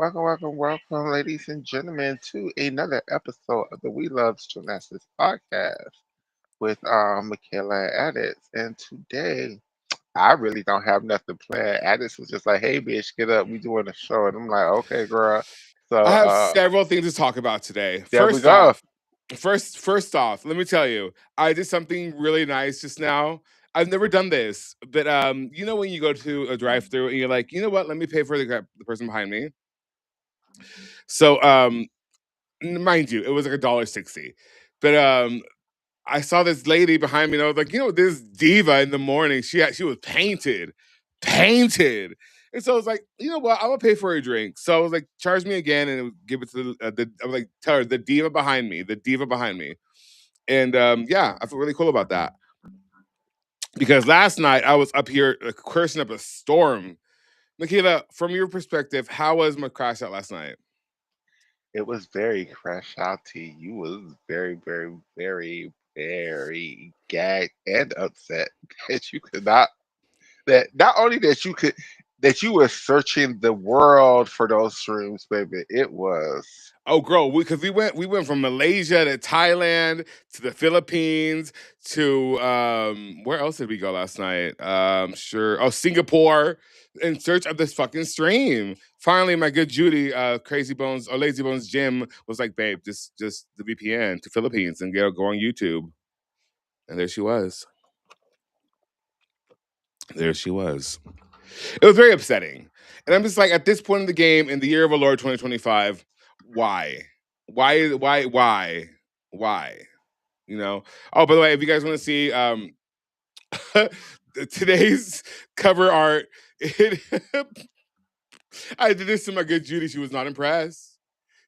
welcome, ladies and gentlemen, to another episode of the We Love Gymnastics podcast with Michaela and Addis. And today, I really don't have nothing planned. Addis was just like, "Hey, bitch, get up, we doing a show," and I'm like, "Okay, girl." So I have several things to talk about today. there we go. First off, let me tell you, I did something really nice just now. I've never done this, but you know when you go to a drive-through and you're like, you know what? Let me pay for the person behind me. So, mind you, it was like $1.60, but I saw this lady behind me, and I was like, this diva in the morning. She was painted. And so I was like, you know what? I'm gonna pay for a drink. So I was like, charge me again, and it would give it to the. I was like, tell her the diva behind me, and yeah, I feel really cool about that because last night I was up here cursing up a storm. Michaela, from your perspective, how was my crash out last night? It was very crash out to you. You was very, very, very, very gagged and upset that you could not that not only that you could that you were searching the world for those shrooms, baby. It was Oh, girl, because we went from Malaysia to Thailand to the Philippines to where else did we go last night? Sure, Singapore in search of this fucking stream. Finally, my good Judy, Crazy Bones or Lazy Bones Jim was like, babe, just the VPN to Philippines and go on YouTube, and there she was. There she was. It was very upsetting. And I'm just like, at this point in the game, in the year of our Lord 2025, why? Why? You know? Oh, by the way, if you guys want to see today's cover art, I did this to my good Judy. She was not impressed.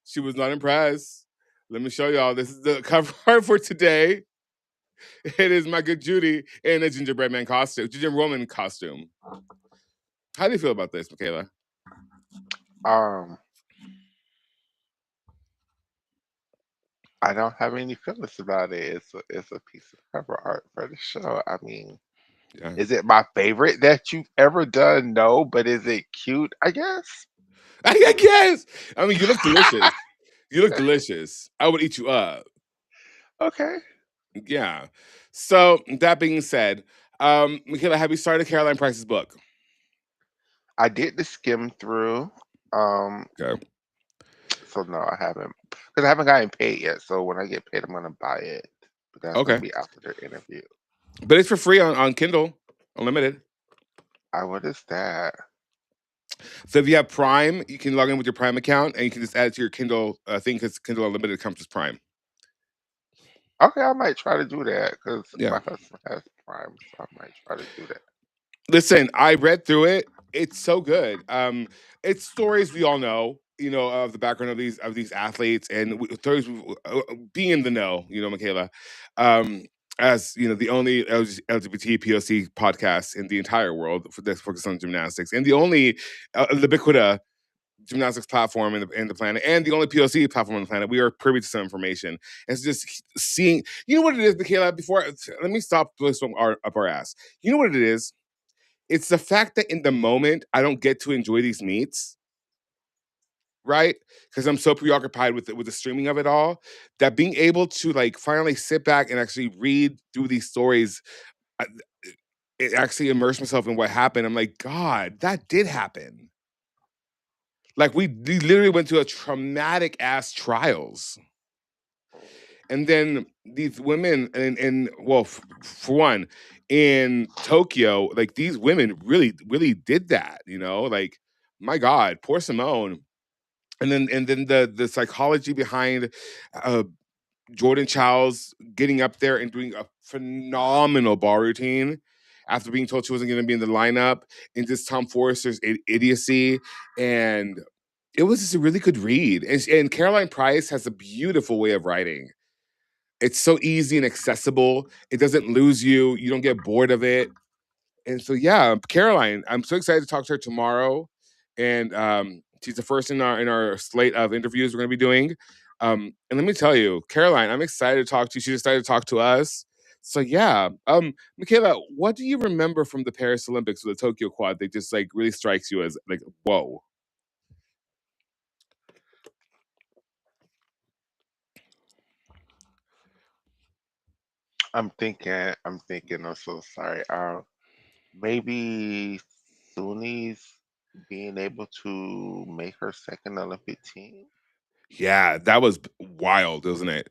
She was not impressed. Let me show y'all. This is the cover art for today. It is my good Judy in a gingerbread man costume, gingerbread woman costume. How do you feel about this, Michaela? um I don't have any feelings about it. It's a piece of cover art for the show. I mean, Yeah. is it my favorite that you've ever done? No, but is it cute? I guess. I guess. I mean, you look delicious. You look delicious. I would eat you up. Okay. Yeah. So that being said, Michaela, have you started Caroline Price's book? I did the skim through. Um, Okay. so no, I haven't because I haven't gotten paid yet. So when I get paid, I'm gonna buy it. But that's gonna Okay. be after the interview. But it's for free on Kindle, unlimited. What is that? So if you have Prime, you can log in with your Prime account and you can just add it to your Kindle thing because Kindle Unlimited comes with Prime. Okay, I might try to do that because Yeah. my husband has Prime, so I might try to do that. Listen, I read through it. It's so good. It's stories we all know, of the background of these athletes and stories being in the know, Michaela. Um, as the only LGBT POC podcast in the entire world that's focused on gymnastics, and the only ubiquitous gymnastics platform in the planet, and the only POC platform on the planet, we are privy to some information. And it's just seeing, you know what it is, Michaela. Before, let me stop this from up our ass. You know what it is? It's the fact that in the moment I don't get to enjoy these meets, right? Because I'm so preoccupied with the streaming of it all, that being able to like finally sit back and actually read through these stories, I- it actually immerse myself in what happened. I'm like, God, that did happen. Like we literally went through a traumatic ass trials. And then these women, and well, for one, in Tokyo, like these women really, really did that. Like my God, poor Simone. And then the psychology behind uh, Jordan Childs getting up there and doing a phenomenal bar routine after being told she wasn't going to be in the lineup, and just Tom Forrester's idiocy, and it was just a really good read. And Caroline Price has a beautiful way of writing. It's so easy and accessible. It doesn't lose you. You don't get bored of it. And so, yeah, Caroline, I'm so excited to talk to her tomorrow. And she's the first in our slate of interviews we're going to be doing. And let me tell you, Caroline, I'm excited to talk to you. She's excited to talk to us. So yeah, Michaela, what do you remember from the Paris Olympics or the Tokyo Quad that just like really strikes you as like whoa? I'm thinking. I'm so sorry. Maybe Suni's being able to make her second Olympic team. Yeah, that was wild, isn't it?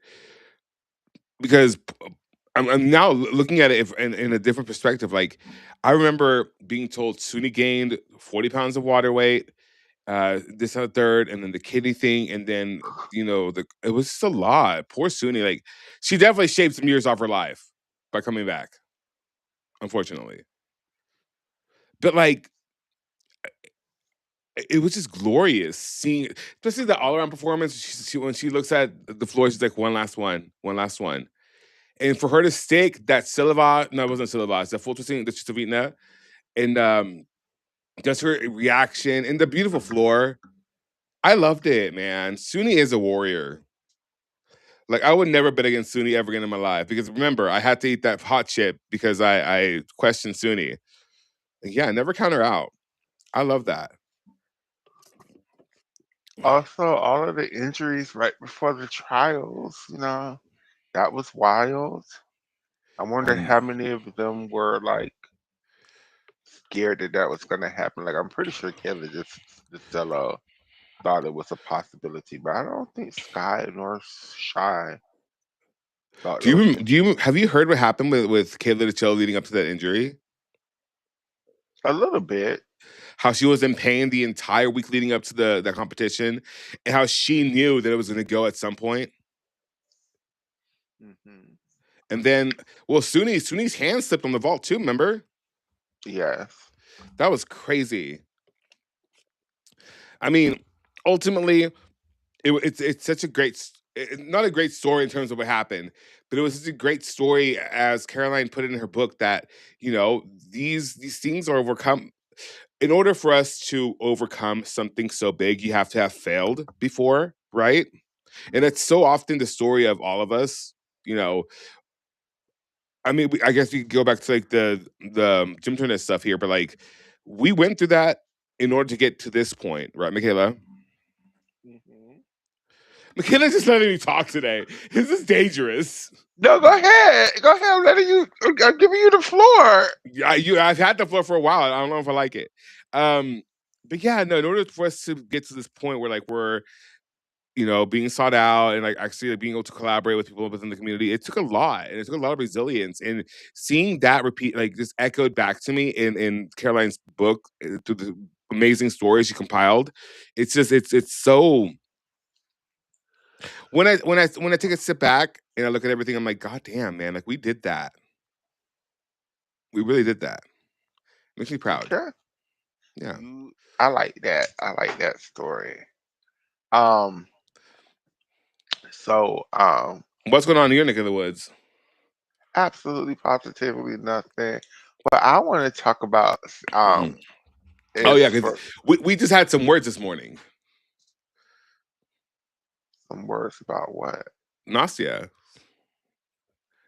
Because I'm now looking at it in a different perspective. Like, I remember being told Suni gained 40 pounds of water weight, this and the third, and then the kidney thing, and then it was just a lot. Poor Suni, like she definitely shaved some years off her life by coming back, unfortunately. But like it was just glorious seeing, especially the all around performance. When she looks at the floor, she's like, one last one, one last one. And for her to stick that Silva, no, it wasn't Silva, it's the full twisting, the Chistavita, and just her reaction and the beautiful floor. I loved it, man. Suni is a warrior. Like, I would never bet against Suni ever again in my life because remember, I had to eat that hot chip because I questioned Suni. Like, yeah, never count her out. I love that. Also, all of the injuries right before the trials, that was wild. I wonder Um, how many of them were like scared that that was going to happen. Like, I'm pretty sure Kayla just thought it was a possibility, but I don't think Sky nor Shy thought those things. have you heard what happened with Kayla DeCello leading up to that injury? A little bit. How she was in pain the entire week leading up to the competition, and how she knew that it was going to go at some point. Hmm. And then, well, Suni's hand slipped on the vault too. Remember, Yes. that was crazy. I mean, ultimately, it's such a not a great story in terms of what happened, but it was such a great story as Caroline put it in her book that these things are overcome. In order for us to overcome something so big, you have to have failed before, right? And it's so often the story of all of us. You know, I mean, I guess we could go back to like the gym tournament stuff here, but like we went through that in order to get to this point, right, Michaela? Hmm. Michaela's just letting me talk today. This is dangerous. No, go ahead. Go ahead. I'm giving you the floor. Yeah, I've had the floor for a while. I don't know if I like it. Um, but yeah, no. In order for us to get to this point where like we're being sought out and like actually like, being able to collaborate with people within the community, it took a lot and it took a lot of resilience. And seeing that repeat, like just echoed back to me in Caroline's book through the amazing stories she compiled. It's just it's so when I take a step back and I look at everything, I'm like, God damn, man, like we did that. We really did that. Makes me proud. Okay. Yeah. I like that. I like that story. Um, so What's going on in your neck of the woods? absolutely positively nothing. What I want to talk about Mhm. Oh is yeah, because for we just had some words this morning. some words about what? Nastia.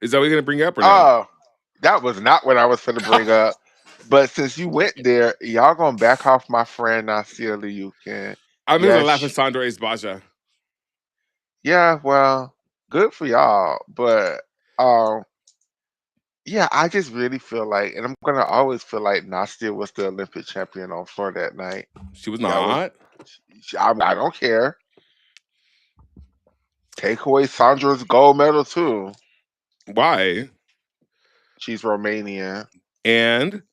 Is that what you're gonna bring up or no? Oh, that was not what I was going to bring up. But since you went there, y'all gonna back off my friend Nasir Liukin. I'm just gonna Yes, laugh at Sandra Baja. yeah, well, good for y'all. But um, yeah, I just really feel like, and I'm gonna always feel like Nastia was the Olympic champion on floor that night. She was That was, not. I don't care. Take away Sandra's gold medal too. Why? She's Romanian. And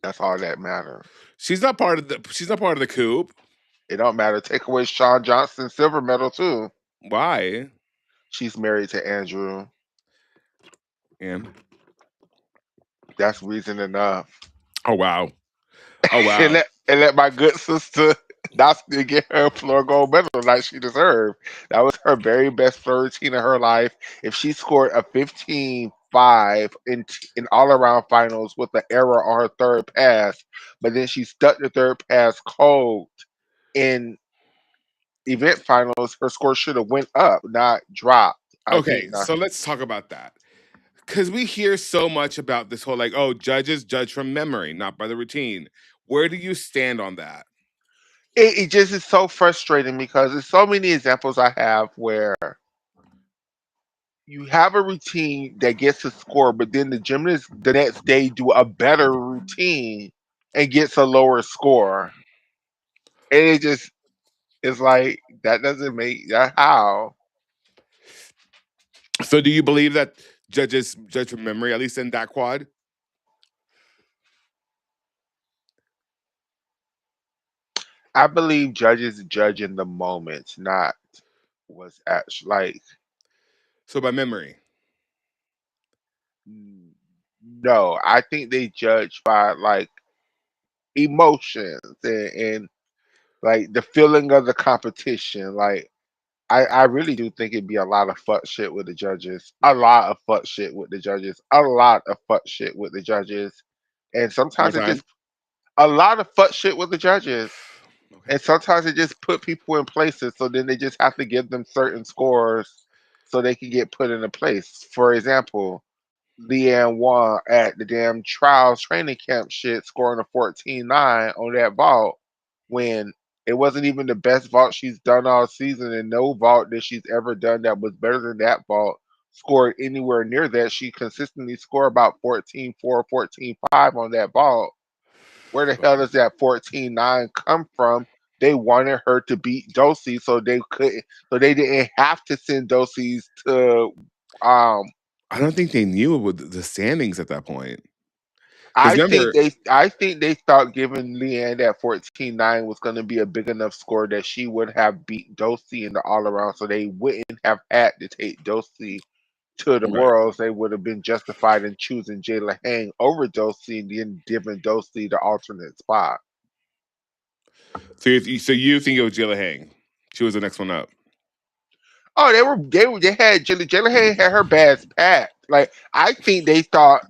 That's all that matters. she's not part of the coup. It don't matter. Take away Sean Johnson's silver medal too. Why? She's married to Andrew. And That's reason enough. oh wow. Oh and wow. let my good sister Nastia get her floor gold medal like she deserved. That was her very best floor routine of her life. If she scored a 15-5 in all around finals with an error on her third pass, but then she stuck the third pass cold in event finals, her score should have went up, not dropped. I think Okay, not. so let's talk about that. Because we hear so much about this whole like, oh, judges judge from memory, not by the routine. Where do you stand on that? It just is so frustrating because there's so many examples I have where you have a routine that gets a score, but then the gymnast the next day do a better routine and gets a lower score. And it just is like that doesn't make that how. So do you believe that judges judge from memory, at least in that quad? I believe judges judge in the moment, not what's actually like. So by memory. No, I think they judge by like emotions and like the feeling of the competition. Like I really do think it'd be a lot of fuck shit with the judges. A lot of fuck shit with the judges. A lot of fuck shit with the judges. And One more sometimes it time. just a lot of fuck shit with the judges. Okay. And sometimes it just put people in places so then they just have to give them certain scores so they can get put into place. For example, Leanne won at the damn trials training camp shit, scoring a 14-9 on that vault when it wasn't even the best vault she's done all season, and no vault that she's ever done that was better than that vault scored anywhere near that. She consistently scored about 14-4, 14-5 on that vault. Where the hell does that 14-9 come from? They wanted her to beat Dosey so they couldn't, so they didn't have to send Dosey's to um I don't think they knew with the standings at that point. Because I think remember, they thought giving Leanne that 14-9 was going to be a big enough score that she would have beat Dosey in the all around, so they wouldn't have had to take Dosey to the right. worlds. They would have been justified in choosing Jayla Hang over Dosey and then giving Dosey the alternate spot. So you think it was Jilla Hang? She was the next one up. Oh, they had Jayla Hang had her bags packed. Like I think they thought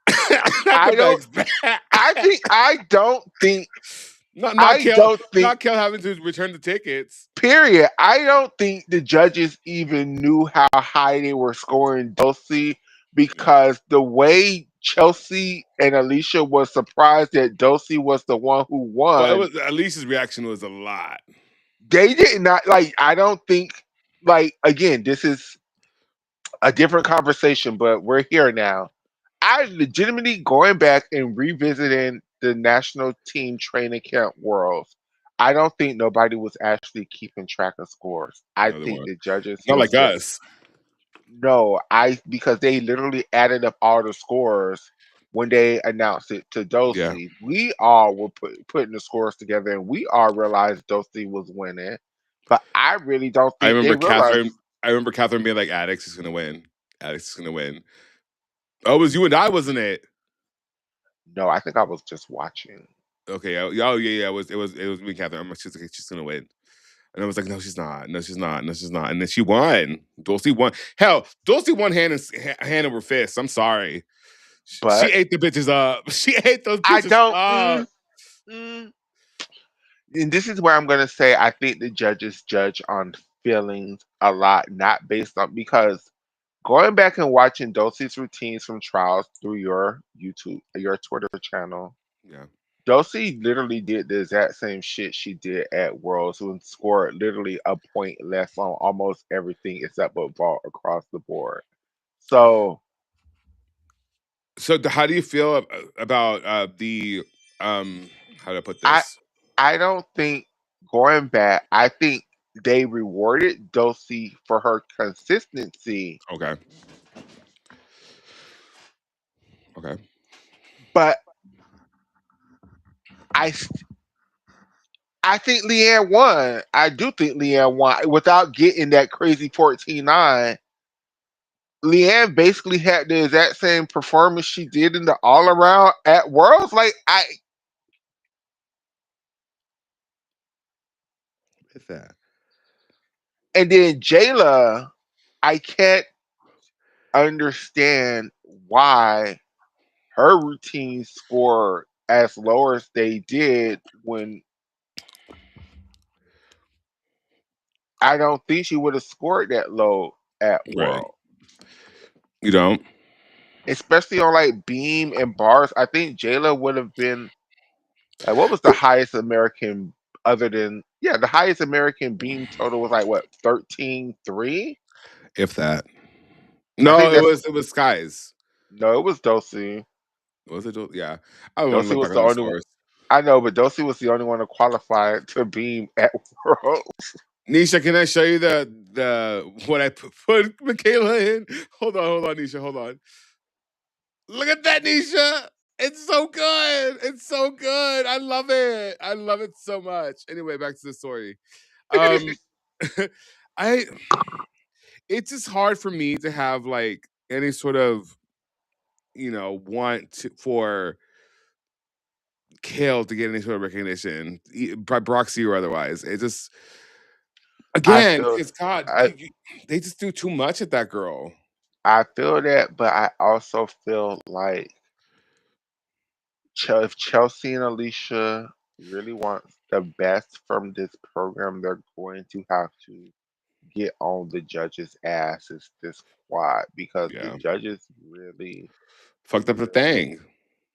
Not the I don't bags. I don't think not not I Kel don't think not Kel having to return the tickets. period. I don't think the judges even knew how high they were scoring Dulcie Yeah. because the way Chelsea and Alicia was surprised that Dulcie was the one who Well, it won, was Alicia's reaction was a lot. they did not like. I don't think like again. This is a different conversation, but we're here now. I legitimately going back and revisiting the national team training camp worlds. I don't think nobody was actually keeping track of scores. I No, they think weren't. the judges Not was like just us. no. I because they literally added up all the scores when they announced it to Yeah. Dosey. We all were putting the scores together, and we all realized Dosey was winning. But I really don't I think they remember realized. Catherine. I remember Catherine being like, "Addicts is gonna win. Addicts is gonna win." Oh, it was you and I, wasn't it? No, I think I was just watching. Okay. Oh yeah, yeah. It was me and Catherine. I'm like, she's gonna win. And I was like, no, she's not. No, she's not. No, she's not. And then she won. Dulcie won. Hell, Dulcie won hand over fist. I'm sorry. She But ate the bitches up. She ate those I bitches don't. up. Mm. And this is where I'm going to say I think the judges judge on feelings a lot, not based on because going back and watching Dulcie's routines from trials through your YouTube, your Twitter channel, Yeah. Dulcie literally did the exact same shit she did at Worlds and scored literally a point less on almost everything except for vault across the board. So So how do you feel about the how do I put I this? I don't think going back, I think they rewarded Dulcie for her consistency, Okay. Okay. but I st- I think Leanne won. I do think Leanne won without getting that crazy 14-9. Leanne basically had the exact same performance she did in the all around at Worlds. Like I With that. and then Jayla, I can't understand why her routines score as low as they did when I don't think she would have scored that low at Right. World. You don't? Especially on like beam and bars. I think Jayla would have been like what was the highest American other than the highest American beam total was like what 13-3? If that. I No, think that's it was Skies. no, it was Dulcie. Was it? Yeah, I want to Dulcie look was back the on the only one. scores. I know, but Dulcie was the only one to qualify to beam at World. Nisha, can I show you the what I put Michaela in? Hold on, Nisha, hold on. Look at that, Nisha. It's so good. It's so good. I love it. I love it so much. Anyway, back to the story. Um, I it's just hard for me to have like any sort of for Kale to get any sort of recognition, by proxy or otherwise. It just I again, feel it's God. I They just do too much at that girl. I feel that, but I also feel like if Chelsea and Alicia really want the best from this program, they're going to have to get on the judges' asses this quad because the Yeah, judges really, fucked up the really thing.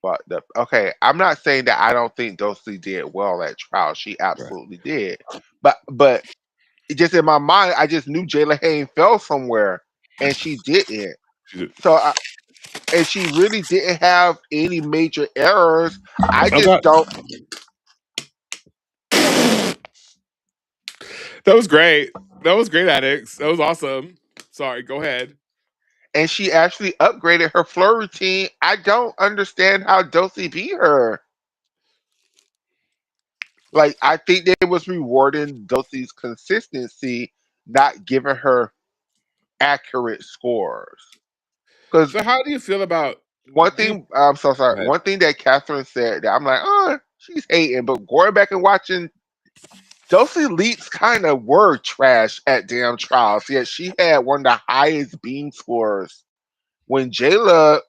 fucked up. Okay, I'm not saying that I don't think Dulcie did well at trial. She Right. absolutely did. But just in my mind, I just knew Jayla Hayne fell somewhere and she didn't. She's So and she really didn't have any major errors. I oh just God, don't. that was great. That was great, Addicts. That was awesome. Sorry, go ahead. And she actually upgraded her flow routine. I don't understand how Dulcie beat her. Like I think they was rewarding Dulcie's consistency, not giving her accurate scores. Because So, how do you feel about one you? thing, I'm so sorry. Go ahead. One thing that Catherine said that I'm like, oh, she's hating. But going back and watching, Dulcie Leaks kind of were trash at damn trials. Yet she had one of the highest beam scores when Jayla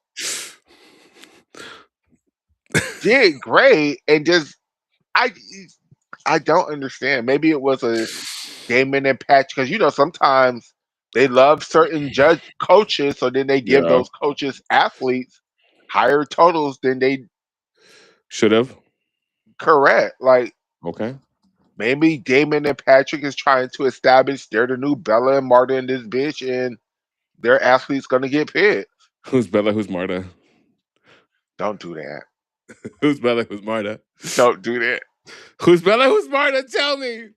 did great and just I I don't understand. Maybe it was a Damon and Patch because sometimes they love certain judge coaches, so then they give Yeah, those coaches athletes higher totals than they should have. correct. Like Okay. maybe Damon and Patrick is trying to establish they're the new Bella and Marta in this bitch, and their athletes gonna get picked. Who's Bella? Who's Marta? Don't do that. Who's Bella? Who's Marta? Don't do that. Who's Bella? Who's Marta? Tell me.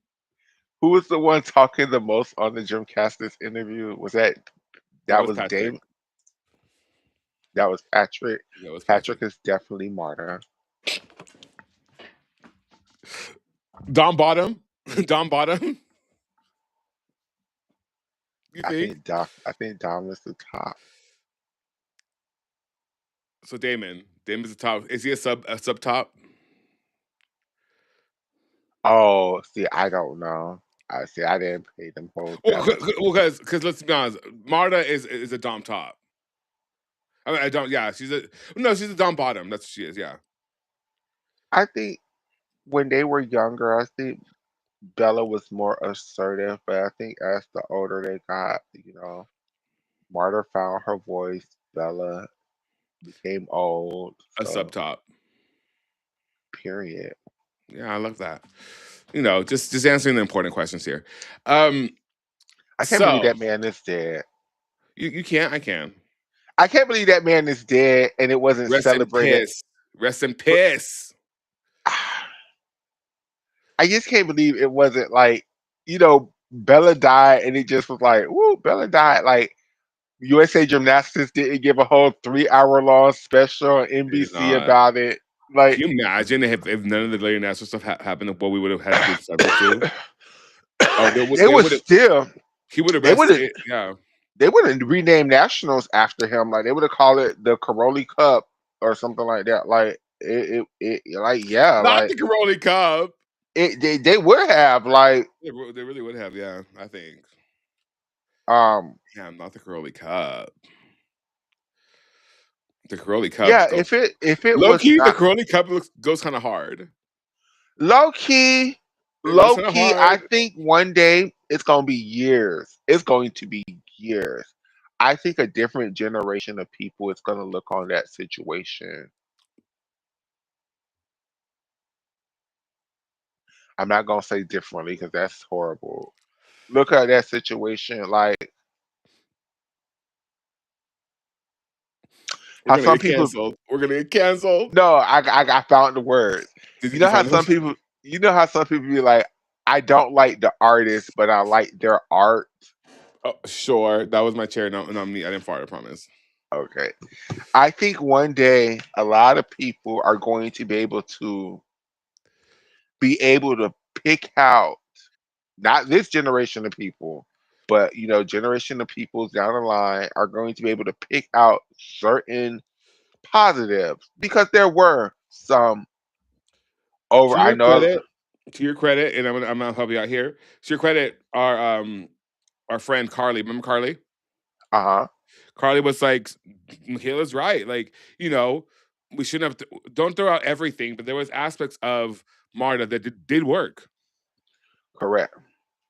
Who was the one talking the most on the Jim Castis interview? Was That that was was Patrick. Dame? That was Patrick. That was Patrick Patrick. is definitely Marta. Don Bottom. Don Bottom. You think? I think Dom is the top. So Damon. Damon's the top. Is he a sub top? Oh, see, I don't know. I see. I didn't pay them hold Well, that much. because let's be honest, Marta is a Dom top. I mean, I don't. Yeah, she's a Dom bottom. That's what she is. Yeah, I think when they were younger, I think Bella was more assertive, but I think as the older they got, Marta found her voice. Bella became old. a sub So, top. period. Yeah, I love that. Just answering the important questions here. Um, I can't believe so that man is dead. you can't. I can. I can't believe that man is dead and it wasn't Rest in celebrated. piss. Rest in But piss. I just can't believe it wasn't like, Bella died and it just was like, woo, Bella died. Like, USA Gymnastics didn't give a whole 3 hour long special on It is NBC not. about it. Like, Can you imagine if none of the Larry Nassar stuff happened? What we would have had to give severance to? Oh, they they would would have. still He would have they would have rested. Yeah, they would have renamed nationals after him. Like they would have called it the Caroli Cup or something like that. Like it like yeah, not like the Caroli Cup. they would have like They really would have. Yeah, I think. um Yeah, not the Caroli Cup. The Caroli Cup yeah, goes if it low was key. The not Caroli Cup goes kind of hard. low key, It goes kind of I hard. think one day it's gonna be years. It's going to be years. I think a different generation of people is gonna look on that situation. I'm not gonna say differently because that's horrible. Look at that situation like We're how gonna some get people canceled. We're gonna get canceled. no, I found the word. You You know how found some it? people you know how some people be like, I don't like the artist, but I like their art. Oh, sure. That was my chair. No, not me. I didn't fart. I promise. Okay. I think one day a lot of people are going to be able to pick out not this generation of people, but generation of people down the line are going to be able to pick out certain positives because there were some over. To I your know. credit, to your credit, and I'm gonna help you out here. To your credit, our friend Carly, remember Carly? Uh huh. Carly was like, Michaela's right. Like, you know, we shouldn't have don't throw out everything, but there was aspects of Marta that did work. Correct.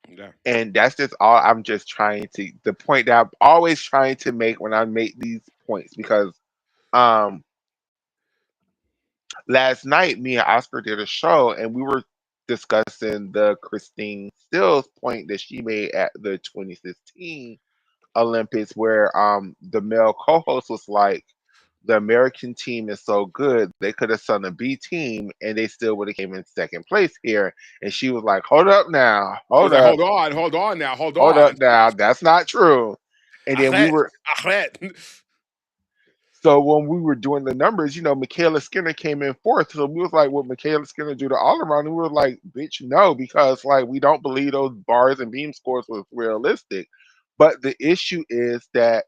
Yeah. And that's just all I'm just trying to the point that I'm always trying to make when I make these points because um last night me and Oscar did a show and we were discussing the Christine Stills point that she made at the 2016 Olympics where the male co-host was like the American team is so good they could have sung a B team and they still would have came in second place here and she was like She was like, hold on now, hold hold on. up now that's not true and then we Achlet, were achlet. so when we were doing the numbers, Michaela Skinner came in fourth. So we was like, would Michaela Skinner do the all around? And we were like, bitch, no, because like we don't believe those bars and beam scores was realistic. But the issue is that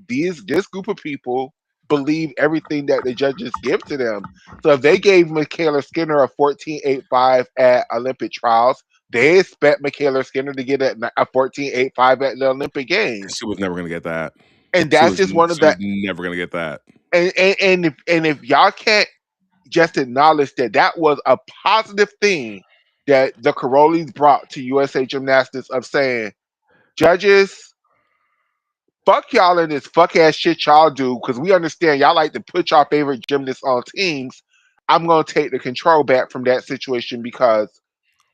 this group of people believe everything that the judges give to them. So if they gave Michaela Skinner a 14.85 at Olympic trials, they expect Michaela Skinner to get a 14.85 at the Olympic Games. She was never gonna get that. And that's just one of She was the never gonna get that. and if y'all can't just acknowledge that that was a positive thing that the Carolis brought to USA Gymnastics of saying, judges, fuck y'all in this fuck ass shit y'all do because we understand y'all like to put y'all favorite gymnasts on teams. I'm gonna take the control back from that situation because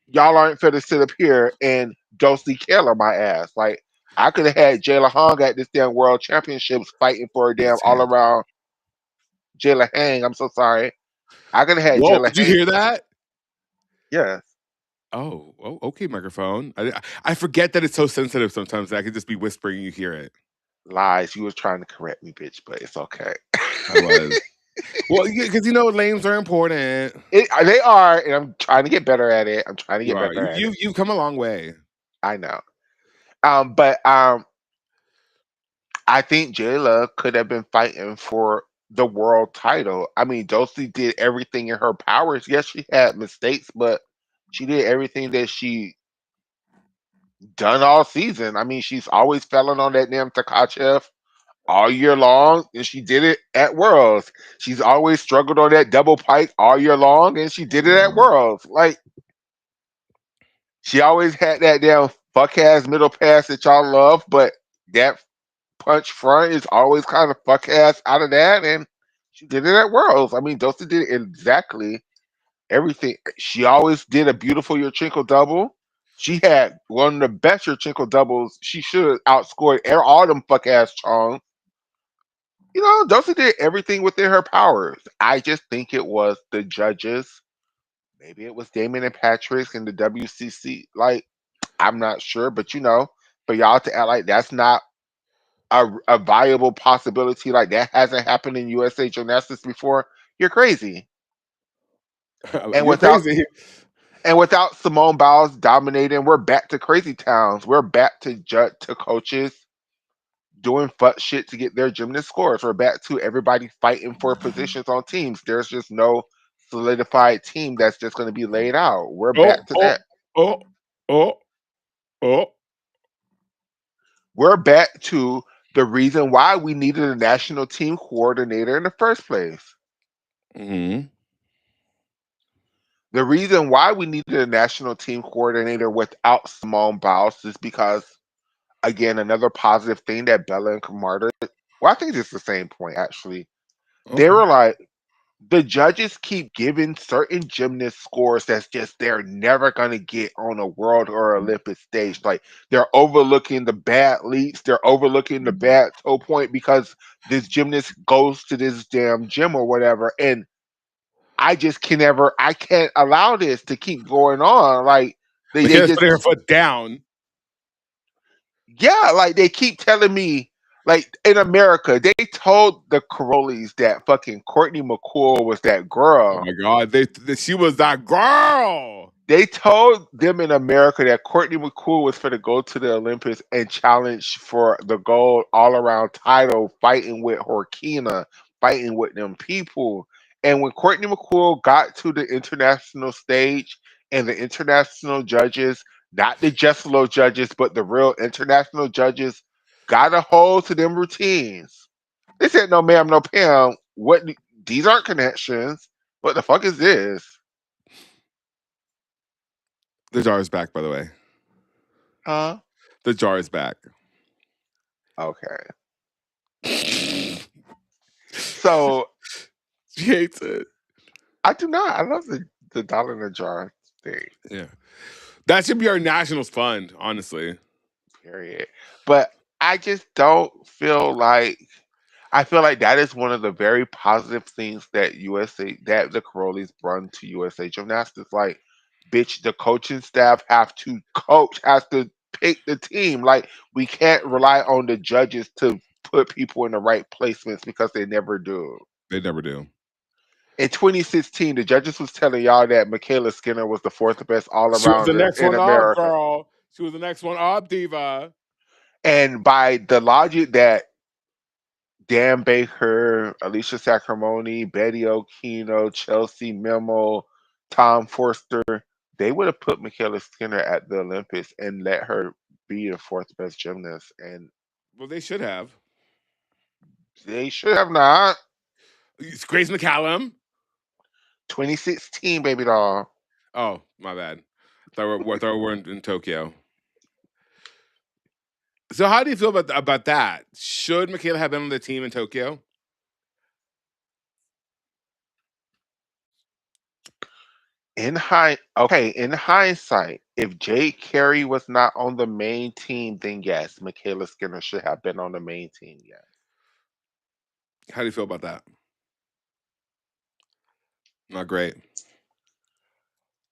y'all aren't fit to sit up here and Dosey Keller my ass. Like I could have had Jayla Hong at this damn world championships fighting for a damn Yes, all man. around Jayla Hang. I'm so sorry. I could have had Whoa, Jayla did you Hang. hear that? Yes. Oh, okay, microphone. I forget that it's so sensitive sometimes that I could just be whispering and you hear it. Lies. You was trying to correct me, bitch, but it's okay. I was. Well, because lames are important. They are, and I'm trying to get better at it. I'm trying to You get are. better at it. You've come a long way. I know. But I think Jayla could have been fighting for the world title. I mean, Dulcie did everything in her powers. Yes, she had mistakes, but she did everything that she done all season. I mean, she's always felling on that damn Takachev all year long, and she did it at Worlds. She's always struggled on that double pike all year long, and she did it at Worlds. Like she always had that damn fuck ass middle pass that y'all love, but that punch front is always kind of fuck ass out of that, and she did it at Worlds. I mean, Dulce did exactly everything. She always did a beautiful Yurchenko double. She had one of the best Yurchenko doubles. She should have outscored all them fuck ass Chong. Dulce did everything within her powers. I just think it was the judges. Maybe it was Damon and Patrick and the WCC. Like, I'm not sure, but for y'all to act like that's not a viable possibility, like that hasn't happened in USA Gymnastics before, you're crazy. And You're without crazy. and without Simone Biles dominating, we're back to crazy towns. We're back to coaches doing fuck shit to get their gymnast scores. We're back to everybody fighting for positions on teams. There's just no solidified team that's just going to be laid out. We're Oh, back to oh, that. oh, oh, oh. We're back to the reason why we needed a national team coordinator in the first place. Hmm. The reason why we needed a national team coordinator without Simone Biles is because, again, another positive thing that Bella and Camarda, well, I think it's the same point actually. They Okay. were like, the judges keep giving certain gymnast scores that's just they're never gonna get on a world or Olympic stage. Like they're overlooking the bad leaps, they're overlooking the bad toe point because this gymnast goes to this damn gym or whatever. And I can't allow this to keep going on. Like they Michaela's just putting her foot down. yeah, like they keep telling me, like in America, they told the Carolis that fucking Courtney McCool was that Oh girl. my god, she was that girl. They told them in America that Courtney McCool was for to go to the Olympics and challenge for the gold all around title, fighting with Horkina, fighting with them people. And when Courtney McCool got to the international stage and the international judges, not the just low judges, but the real international judges, got a hold to them routines. They said, "No, ma'am, no, Pam. These aren't connections. What the fuck is this?" The jar is back, by the way. Huh? The jar is back. Okay. She So hates it. I do not. I love the dollar in a jar thing. Yeah. That should be our nationals fund, honestly. Period. But I just don't feel like I feel like that is one of the very positive things that USA that the Carolis brought to USA Gymnastics. Like, bitch, the coaching staff have to coach, has to pick the team. Like, we can't rely on the judges to put people in the right placements because they never do. They never do. In 2016, the judges was telling y'all that Michaela Skinner was the fourth best all She was the arounder next in one up, America. girl. She was the next one up, diva. And by the logic that Dan Baker, Alicia Sacramone, Betty Okino, Chelsea Memo, Tom Forster, they would have put Michaela Skinner at the Olympics and let her be the fourth best gymnast. And Well, they should have. they should have not. It's Grace McCallum. 2016, baby doll. Oh, my bad. Thought we were in Tokyo. So, how do you feel about that? Should Michaela have been on the team in Tokyo? In hindsight, if Jade Carey was not on the main team, then yes, Michaela Skinner should have been on the main team. How do you feel about that? Not great.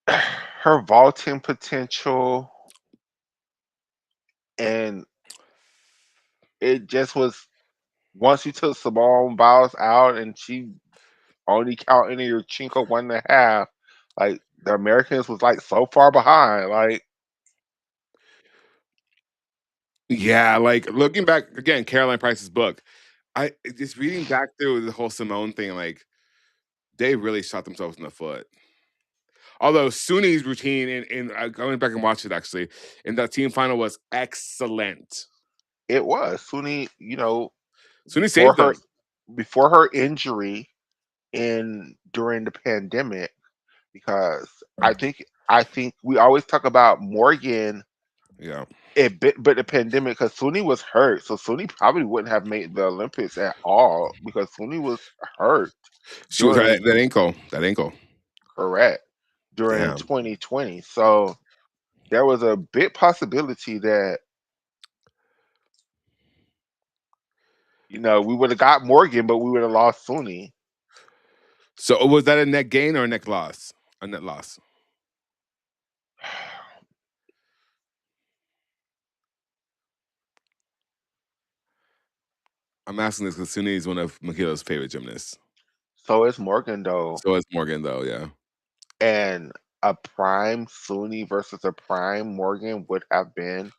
Yes, her vaulting potential, and it just was once you took Simone Biles out and she only counting your Chinko 1.5, like the Americans was like so far behind. Like Yeah, like looking back again, Caroline Price's book. I just reading back through the whole Simone thing, like they really shot themselves in the foot. Although Suni's routine in going back and watch it actually in that team final was excellent. it was Suni, Suni before saved her them. before her injury in during the pandemic, because I think we always talk about Morgan. Yeah. But the pandemic, because Suni was hurt, so Suni probably wouldn't have made the Olympics at all because Suni was hurt She was during that ankle. That ankle. correct during Damn. 2020. So there was a big possibility that we would have got Morgan, but we would have lost Suni. So was that a net gain or a net loss? A net loss. I'm asking this because Suni is one of Michaela's favorite gymnasts. So it's Morgan though, So is Morgan though, yeah. and a prime Suni versus a prime Morgan would have been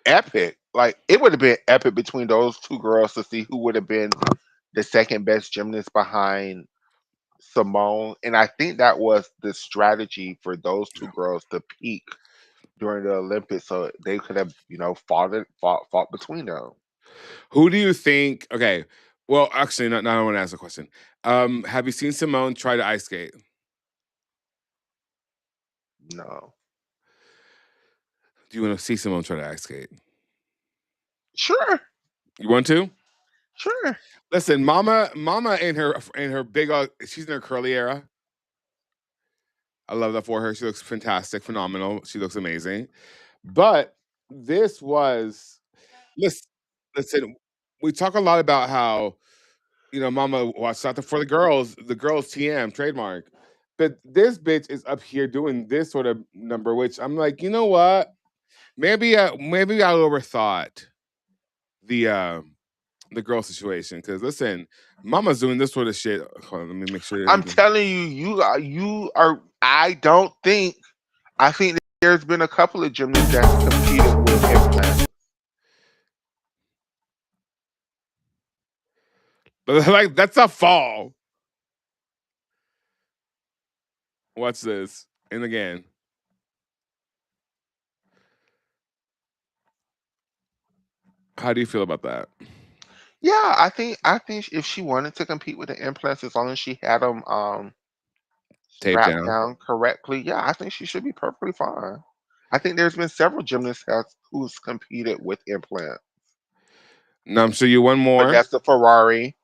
epic. Like it would have been epic between those two girls to see who would have been the second best gymnast behind Simone. And I think that was the strategy for those two girls to peak during the Olympics, so they could have, fought between them. Who do you think? Okay, well, actually, not. Now I want to ask a question. Have you seen Simone try to ice skate? No, Do you want to see Simone try to ice skate? sure, You want to? Sure. Listen, Mama in her big she's in her curly era. I love that for her. She looks fantastic, phenomenal. She looks amazing. But this was listen, listen. We talk a lot about how Mama watched out for the girls TM trademark. But this bitch is up here doing this sort of number, which I'm like, you know what? Maybe I overthought the uh the girl situation. Because listen, Mama's doing this sort of shit. Hold on, let me make sure I'm everything. telling you, you are. I don't think. I think there's been a couple of gymnasts that's competed with implants. But like that's a fall. Watch this. And again, how do you feel about that? Yeah, I think if she wanted to compete with the implants, as long as she had them Tape strapped down. down correctly, yeah, I think she should be perfectly fine. I think there's been several gymnasts who's competed with implants. No, I'm sure you one more. Modesta Ferrari.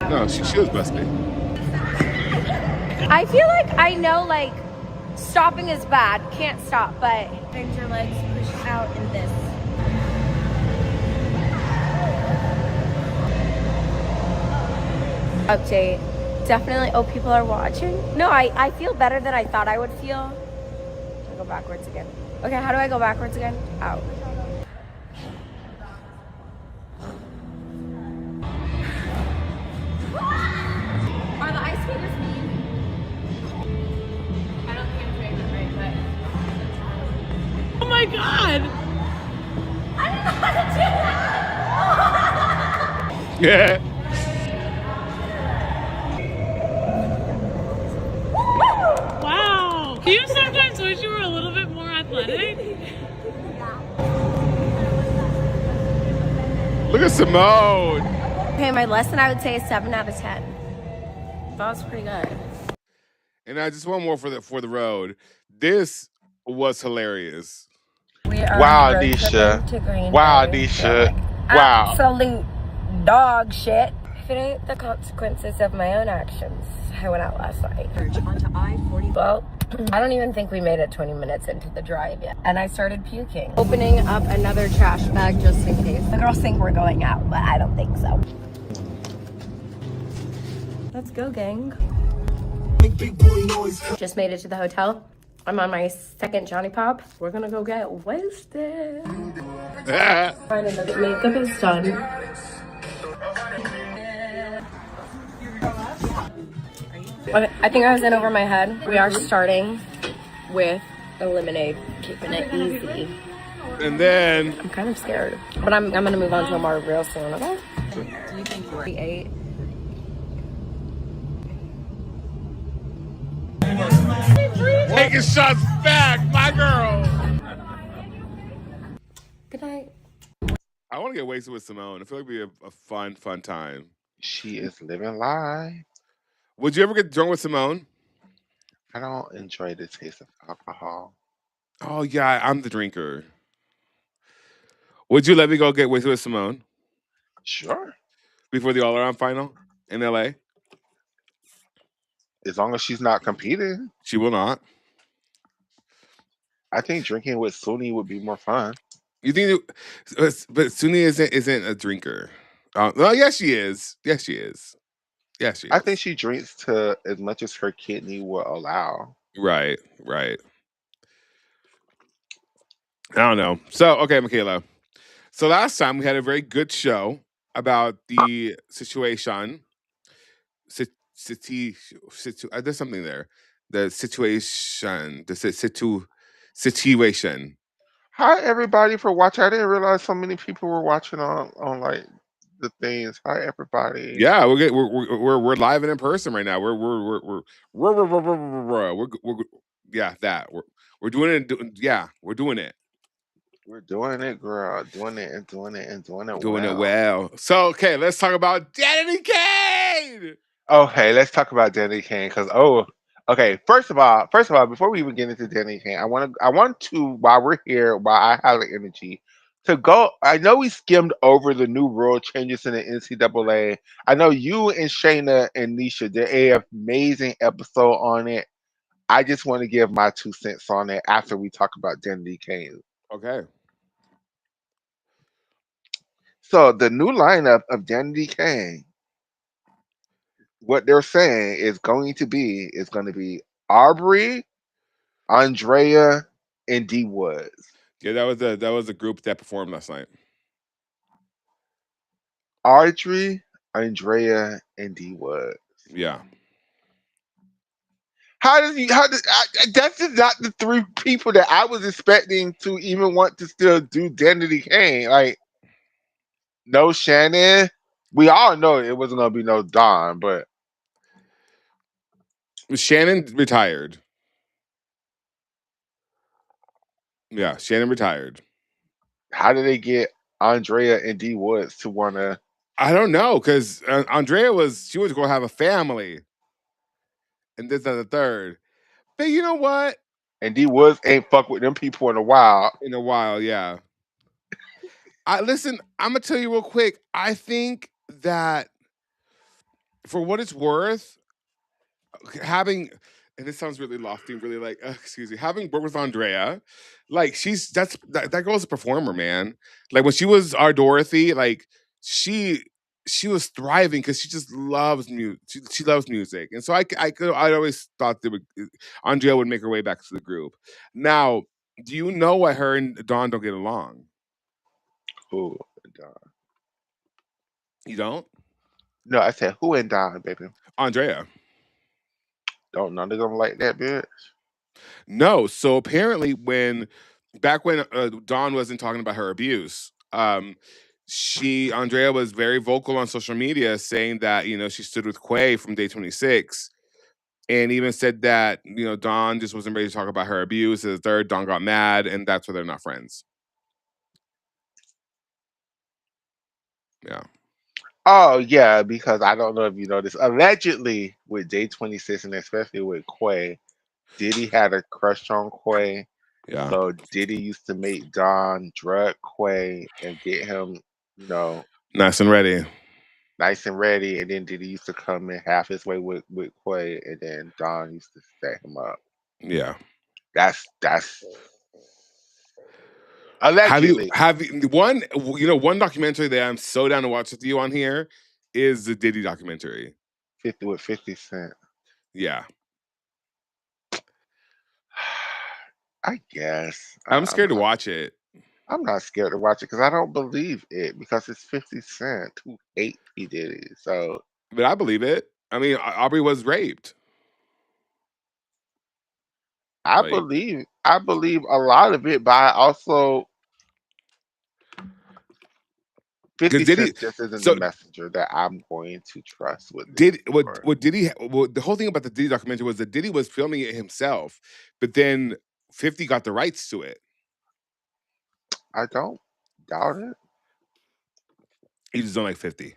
No, she was busty. I feel like I know like stopping is bad, can't stop, but bend your legs, push out in this. Update. Definitely. Oh, people are watching. No, I feel better than I thought I would feel. I'll go backwards again. Okay, how do I go backwards again? Out. Are the ice skaters mean? I don't think I'm doing that right, but. Oh my god! I don't know how to do that! Yeah. Wow! Do you sometimes wish you were a little bit more athletic? Look at Simone. Okay, my lesson I would say is 7 out of 10. That was pretty good. And I just one more for the road. This was hilarious. We are Wow, road Anisha. tripping to Green Wow, Bay. Anisha. Like Wow. absolute dog shit. If it ain't the consequences of my own actions, I went out last night. Onto I-40. Well, I don't even think we made it 20 minutes into the drive yet. And I started puking. Opening up another trash bag just in case. The girls think we're going out, but I don't think so. Let's go, gang. Just made it to the hotel. I'm on my second Johnny Pop. We're gonna go get wasted. Finally, the makeup is done. Okay, I think I was in over my head. We are starting with a lemonade, keeping it easy. And then I'm kind of scared, but I'm gonna move on to a more real soon. Okay. Do you think you're 8. taking shots back, my girl. Good night. I want to get wasted with Simone. I feel like it'd be a fun time. She is living life. Would you ever get drunk with Simone? I don't enjoy the taste of alcohol. Oh yeah, I'm the drinker. Would you let me go get wasted with Simone Sure. before the all around final in LA? As long as she's not competing. She will not. I think drinking with Suni would be more fun. You think? But Suni isn't a drinker. Well, yes, she is. Yes, she is. Yes, she I think is. she drinks to as much as her kidney will allow. Right. I don't know. So, okay, Michaela. So last time we had a very good show about the situation. There's something there. The situation. Situation. Hi everybody for watching. I didn't realize so many people were watching on like the things. Hi everybody. Yeah, we're live and in person right now. We're yeah, that we're doing it. Yeah, we're doing it. We're doing it, girl. Doing it and doing it and doing it Doing it well. well. So okay, let's talk about Danny Kane. Okay, let's talk about Danny Kane because okay. First of all, before we even get into Danny Kane, I want to while we're here, while I have the energy, to go. I know we skimmed over the new rule changes in the NCAA. I know you and Shayna and Nisha did a amazing episode on it. I just want to give my 2 cents on it after we talk about Danny Kane. Okay. So the new lineup of Danny Kane, what they're saying is going to be Aubrey, Andrea, and D Woods. Yeah, that was the group that performed last night. Audrey, Andrea, and D Woods. Yeah. That's just not the three people that I was expecting to even want to still do Danny Kane. Like, no Shannon. We all know it wasn't gonna be no Don, but Shannon retired. Yeah, Shannon retired. how did they get Andrea and D Woods to wanna I don't know because Andrea she was going to have a family, and this and the third. But you know what? and D Woods ain't fuck with them people in a while. In a while, yeah. I listen. I'm gonna tell you real quick. I think that for what it's worth, having and this sounds really lofty, really like excuse me, having worked with Andrea, like that girl's a performer, man. Like when she was our Dorothy, like she she was thriving because she just loves music. She loves music, and so I always thought that Andrea would make her way back to the group. Now, do you know why her and Dawn don't get along? Who and Don? You don't, No, I said who and Don, baby. Andrea. Don't none of them like that bitch. No. So apparently, back when Dawn wasn't talking about her abuse, Andrea was very vocal on social media saying that she stood with Quay from day 26, and even said that Dawn just wasn't ready to talk about her abuse. As a third, Dawn got mad, and that's why they're not friends. Yeah. Oh yeah, because I don't know if you know this. Allegedly, with Day 26 and especially with Quay, Diddy had a crush on Quay. Yeah. So Diddy used to make Don drug Quay and get him, Nice and ready. nice and ready. And then Diddy used to come in half his way with Quay, and then Don used to set him up. Yeah. That's Have you allegedly one documentary that I'm so down to watch with you on here is the Diddy documentary. 50 with 50 Cent. Yeah. I guess I'm scared to watch it. I'm not scared to watch it because I don't believe it because it's 50 Cent who hate P Diddy. So But I believe it. I mean, Aubrey was raped. Like, I believe a lot of it, but I also 50 because Diddy, Cent just isn't the so messenger that I'm going to trust with this story. what Diddy, the whole thing about the Diddy documentary was that Diddy was filming it himself, but then 50 got the rights to it. I don't doubt it. You just don't like 50.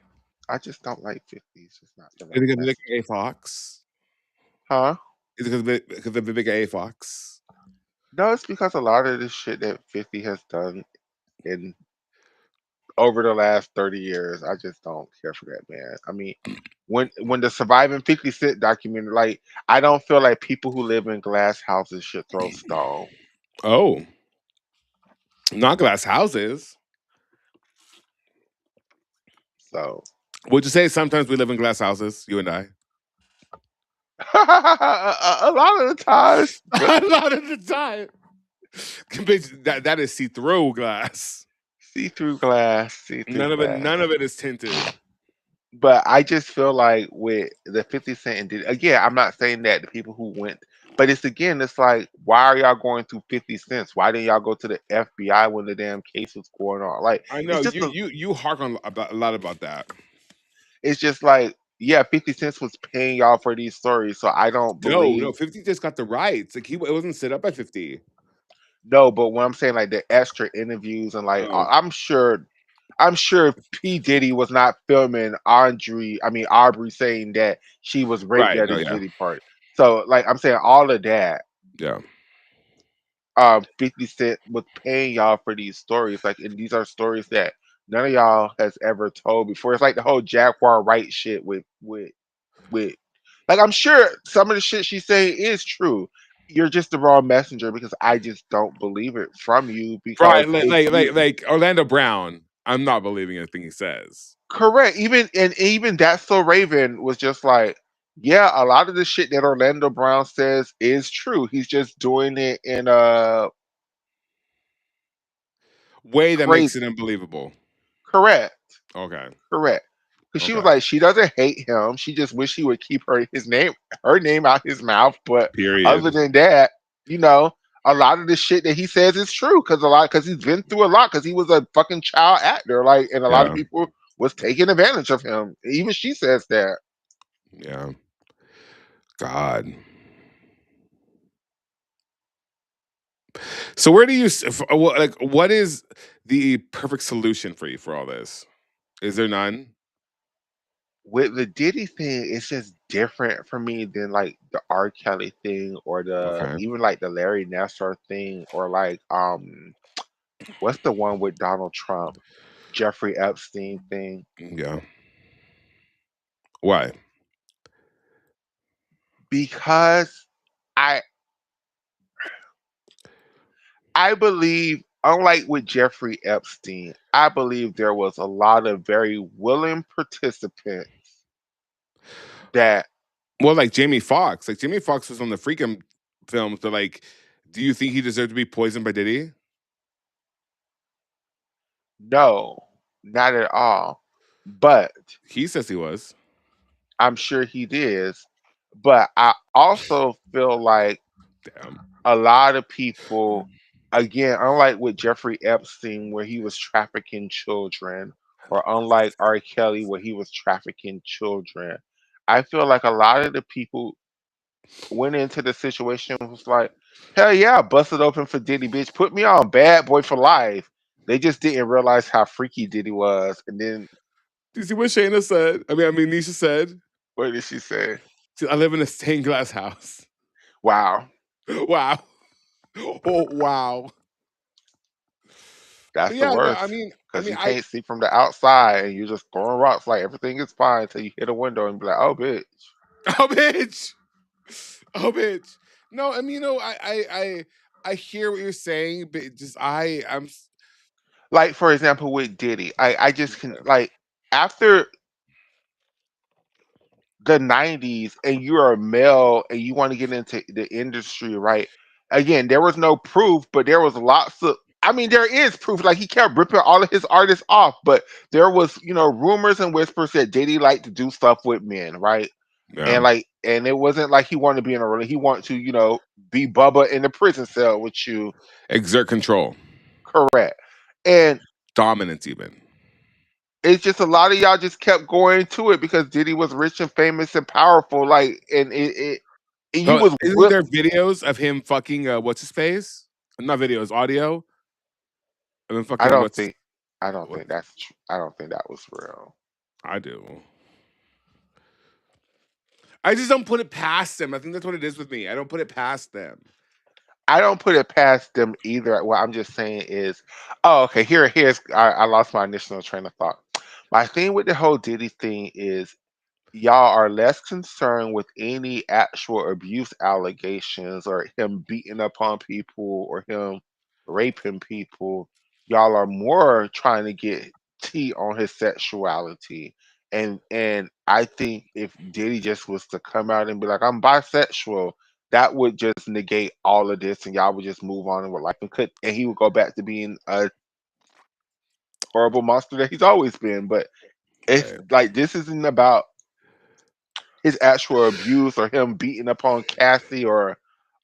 I just don't like 50. It's just not the Is it right because of message. Vivica A. Fox? Huh? Is it because of Vivica A. Fox? No, it's because a lot of the shit that 50 has done in over the last 30 years, I just don't care for that man. I mean, when the Surviving 50 Cent documentary, like I don't feel like people who live in glass houses should throw stones. Oh, not glass houses. So Would you say sometimes we live in glass houses, you and I? a lot of the times, but A lot of the time. That is see-through glass. see-through glass, see-through None glass. of it is tinted. But I just feel like with the 50 Cent and again, I'm not saying that the people who went, but it's like, why are y'all going through 50 cents? Why didn't y'all go to the FBI when the damn case was going on? Like, I know you hark on a lot about that. it's just like, yeah, 50 cents was paying y'all for these stories, so I don't believe. No, 50 just got the rights. Like it wasn't set up by 50. No, but when I'm saying like the extra interviews and like, Oh, I'm sure P Diddy was not filming Aubrey saying that she was raped right. at No, his yeah. Diddy party. So like I'm saying all of that. Yeah. 50 Cent was paying y'all for these stories. Like, and these are stories that none of y'all has ever told before. It's like the whole Jaguar Wright shit with like, I'm sure some of the shit she's saying is true. You're just the wrong messenger because I just don't believe it from you because Right, if you like Orlando Brown. I'm not believing anything he says. correct, even That's So Raven was just like, yeah, a lot of the shit that Orlando Brown says is true. He's just doing it in a Way that makes crazy it unbelievable. correct. Okay. Correct. Because she was Okay. like, she doesn't hate him. She just wish he would keep her name out his mouth. But other Period. than that, you know, a lot of the shit that he says is true. Because he's been through a lot. Because he was a fucking child actor. Like, and a lot of Yeah. people was taking advantage of him. Even she says that. Yeah. God. So where do you like? What is the perfect solution for you for all this? Is there none? With the Diddy thing, it's just different for me than like the R. Kelly thing or the Okay. even like the Larry Nassar thing or like what's the one with Donald Trump, Jeffrey Epstein thing. Yeah. Why? Because I I believe, unlike with Jeffrey Epstein, I believe there was a lot of very willing participants that Well, like Jamie Foxx. Like Jamie Foxx was on the Freakum films. So, like, do you think he deserved to be poisoned by Diddy? no, not at all. But He says he was. I'm sure he did. But I also feel like Damn. a lot of people, again, unlike with Jeffrey Epstein, where he was trafficking children, or unlike R. Kelly, where he was trafficking children, I feel like a lot of the people went into the situation and was like, hell yeah, I busted open for Diddy, bitch. Put me on bad boy for life. They just didn't realize how freaky Diddy was. And then Do you see what Shayna said? I mean, Nisha said. what did she say? I live in a stained glass house. Wow, Wow. Oh wow. But that's the yeah, no, worst. I Because mean, you can't see from the outside and you're just throwing rocks like everything is fine until you hit a window and be like, oh, bitch. oh bitch, oh bitch. No, I mean, I hear what you're saying, but just Like, for example, with Diddy, I just can, like, after the 90s and you're a male and you want to get into the industry, right? Again, there was no proof, but there was lots of, I mean, there is proof. Like, he kept ripping all of his artists off, but there was, rumors and whispers that Diddy liked to do stuff with men, right? yeah, And like, and it wasn't like he wanted to be in a relationship. He wanted to, be Bubba in the prison cell with you. exert control, Correct. And dominance, even. it's just a lot of y'all just kept going to it because Diddy was rich and famous and powerful. Like, and and you But was isn't will there videos of him fucking what's his face? Not videos, audio. I mean, I fucking don't what's think I don't what think that's true. I don't think that was real. I do. I just don't put it past them. I think that's what it is with me. I don't put it past them. I don't put it past them either. What I'm just saying is, oh, okay. I lost my initial train of thought. My thing with the whole Diddy thing is y'all are less concerned with any actual abuse allegations or him beating up on people or him raping people. Y'all are more trying to get tea on his sexuality. And I think if Diddy just was to come out and be like, I'm bisexual, that would just negate all of this and y'all would just move on with life and he would go back to being a horrible monster that he's always been. But it's Right. like this isn't about his actual abuse or him beating upon Cassie or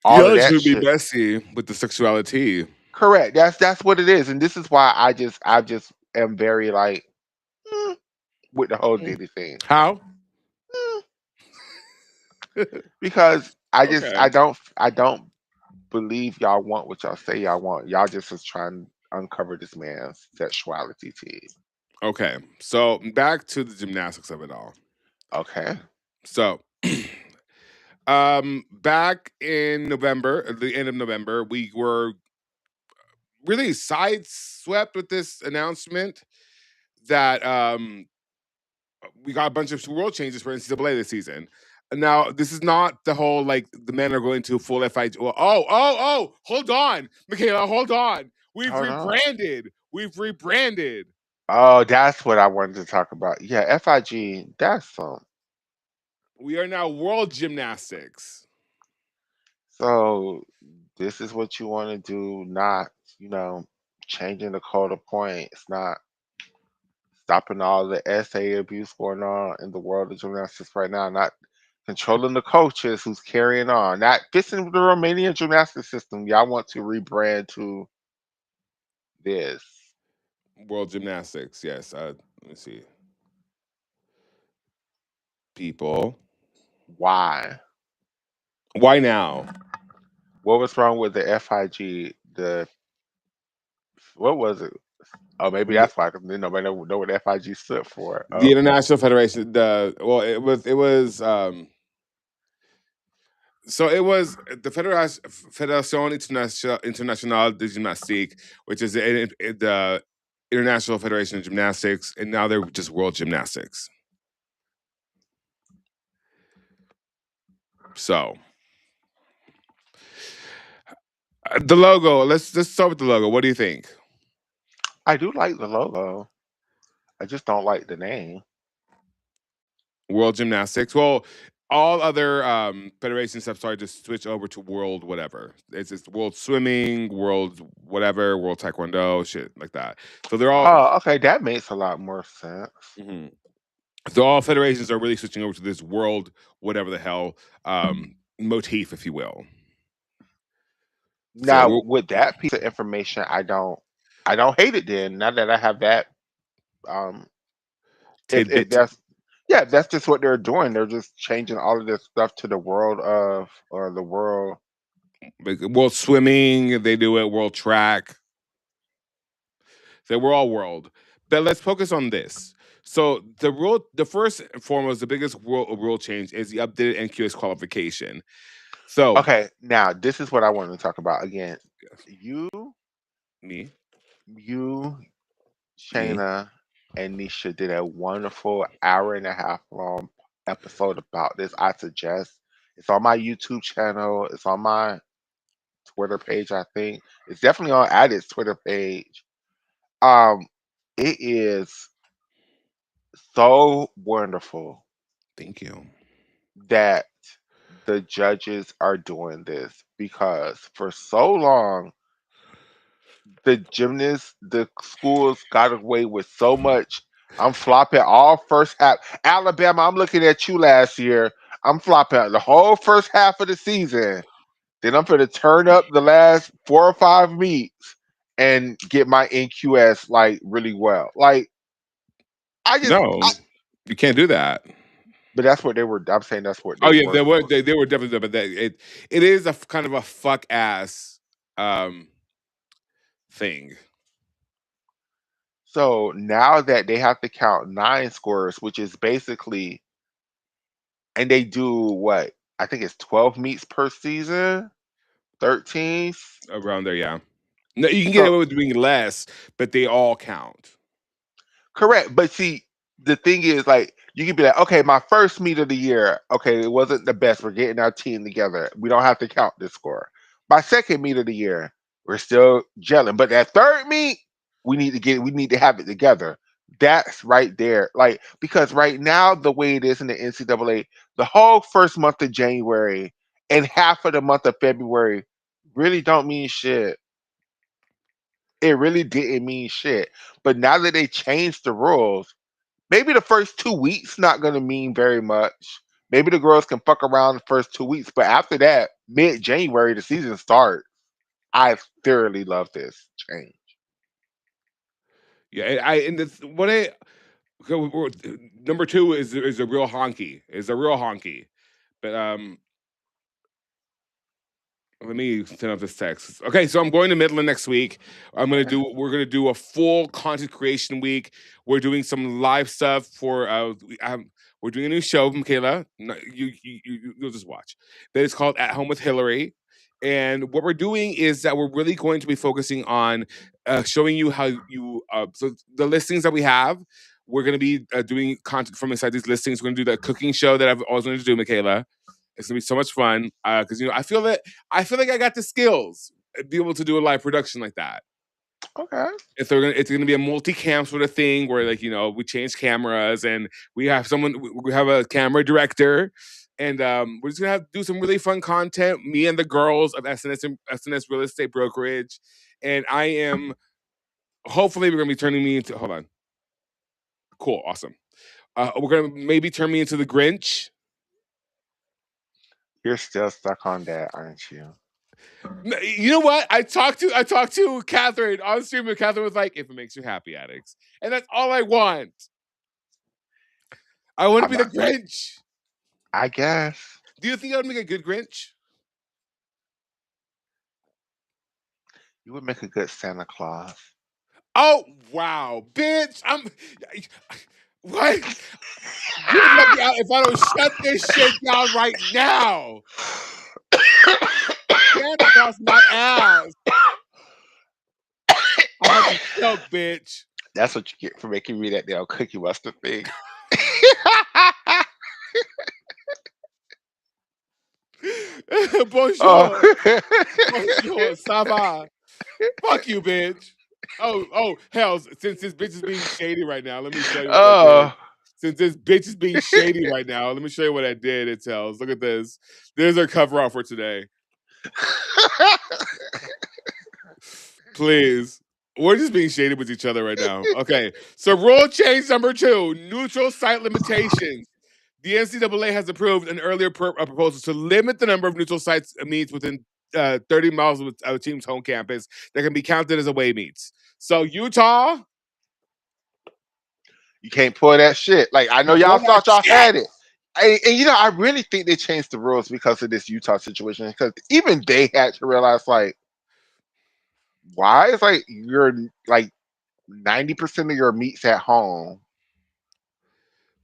all Y'all of just that gonna be shit. messy with the sexuality. Correct. That's what it is, and this is why I just am very like with the whole Mm. Diddy thing. How? Mm, because Okay. I don't believe y'all want what y'all say y'all want. Y'all just is trying to uncover this man's sexuality to you. Okay. So back to the gymnastics of it all. Okay. So Back in November, at the end of November, we were really sideswept with this announcement that we got a bunch of rule changes for NCAA this season. Now, this is not the whole like the men are going to full FIG. Oh, hold on, Michaela, hold on. We've Hold on. rebranded. We've rebranded. Oh, that's what I wanted to talk about. Yeah, FIG. That's some. We are now World Gymnastics. So this is what you want to do, not you know changing the code of points, not stopping all the SA abuse going on in the world of gymnastics right now, not controlling the coaches who's carrying on, not fixing the Romanian gymnastics system. Y'all want to rebrand to this. World Gymnastics, yes. Let me see. People. Why? Why now? What was wrong with the FIG? The what was it? Oh, maybe that's why, because nobody know what FIG stood for. The Oh, International Federation, the Fédération Internationale de Gymnastique, which is the International Federation of Gymnastics, and now they're just World Gymnastics. So the logo. Let's start with the logo. What do you think? I do like the logo. I just don't like the name. World Gymnastics. Well, all other federations have started to switch over to World whatever. It's just World Swimming, World whatever, World Taekwondo, shit like that. So they're all. Oh, okay, that makes a lot more sense. Mhm. So all federations are really switching over to this World whatever the hell motif, if you will. So Now, with that piece of information, I don't hate it. Then now that I have that, um, if tidbit, that's yeah, if that's just what they're doing. They're just changing all of this stuff to the world of or the world. like World Swimming, they do it. World Track. So we're all world. But let's focus on this. So the first and foremost, the biggest rule change is the updated NQS qualification. So Okay, now this is what I wanted to talk about again. You, me, you, me, Shayna, and Nisha did a wonderful hour and a half long episode about this. I suggest it's on my YouTube channel. It's on my Twitter page. I think it's definitely on Addict's Twitter page. Um, it is so wonderful thank you. that the judges are doing this because for so long the schools got away with so much. I'm flopping all first half. Alabama, I'm looking at you last year. I'm flopping the whole first half of the season. Then I'm going to turn up the last 4 or 5 meets and get my NQS like really well. Like I just, No, you can't do that. but that's what they were. I'm saying that's what Oh they yeah, were doing. they were definitely, but it is a kind of a fuck ass um thing. So now that they have to count 9 scores, which is basically, and they do what? I think it's 12 meets per season, 13. Around there, yeah. No, you can get So away with doing less, but they all count. correct. But see, the thing is, like, you can be like, okay, my first meet of the year, okay, it wasn't the best. We're getting our team together. We don't have to count this score. My second meet of the year, we're still gelling. But that third meet, we need to have it together. That's right there. Like, because right now, the way it is in the NCAA, the whole first month of January and half of the month of February really don't mean shit. It really didn't mean shit. But now that they changed the rules, maybe the first 2 weeks not gonna mean very much. Maybe the girls can fuck around the first 2 weeks, but after that, mid January, the season starts. I thoroughly love this change. Yeah, I and this what I number two is a real honky. Is a real honky. But let me send out this text. Okay, so I'm going to Midland next week. We're gonna do a full content creation week. We're doing some live stuff for We're doing a new show, Michaela. No, you'll just watch. That is called At Home with Hillary. And what we're doing is that we're really going to be focusing on showing you how you. So the listings that we have, we're going to be doing content from inside these listings. We're going to do the cooking show that I've always wanted to do, Michaela. It's gonna be so much fun because I feel like I got the skills to be able to do a live production like that. Okay. It's gonna be a multi-cam sort of thing where we change cameras and we have we have a camera director and we're just gonna have to do some really fun content. Me and the girls of SNS Real Estate Brokerage, and I am hopefully we're gonna be turning me into. Hold on, cool, awesome. We're gonna maybe turn me into the Grinch. You're still stuck on that, aren't you? You know what? I talked to Catherine on stream, and Catherine was like, "If it makes you happy, addicts," and that's all I want. I want to I'm be the not. Grinch. I guess Do you think I would make a good Grinch? you would make a good Santa Claus. Oh wow, bitch! What? You'll let me out if I don't shut this shit down right now. Santa Claus my ass. I'm about to choke, bitch. That's what you get for making me that damn cookie mustard thing. Bonjour. Oh. Bonjour, ça va? Fuck you, bitch. Oh, hell, since this bitch is being shady right now, let me show you what I did. Oh. Since this bitch is being shady right now, let me show you what I did. It tells. Look at this. There's our cover art for today. Please. We're just being shady with each other right now. Okay. So rule change number 2, neutral site limitations. The NCAA has approved an earlier proposal to limit the number of neutral sites meets within 30 miles of a team's home campus that can be counted as away meets. So Utah, You can't pull that shit. Like I know y'all pull that thought y'all shit. had it. And I really think they changed the rules because of this Utah situation. Because even they had to realize, like, why is like you're like 90% of your meats at home.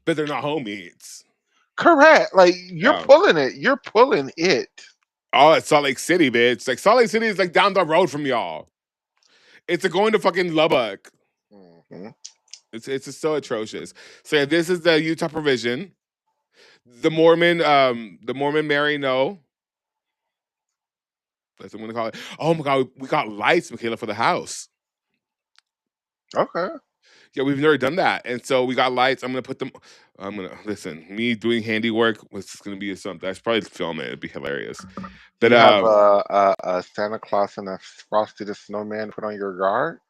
But they're not home meets. Correct. Like you're Yeah. pulling it. You're pulling it. Oh, it's Salt Lake City, bitch. Like Salt Lake City is like down the road from y'all. It's going to fucking Lubbock. Mm-hmm. It's just so atrocious. So yeah, this is the Utah provision. The Mormon Mary no. That's what I'm gonna call it. Oh my god, we got lights, Michaela, for the house. Okay. Yeah, we've never done that, and so we got lights. I'm gonna listen. Me doing handiwork was just gonna be something. I should probably film it. It'd be hilarious. Do But you have a Santa Claus and a Frosty the Snowman put on your yard?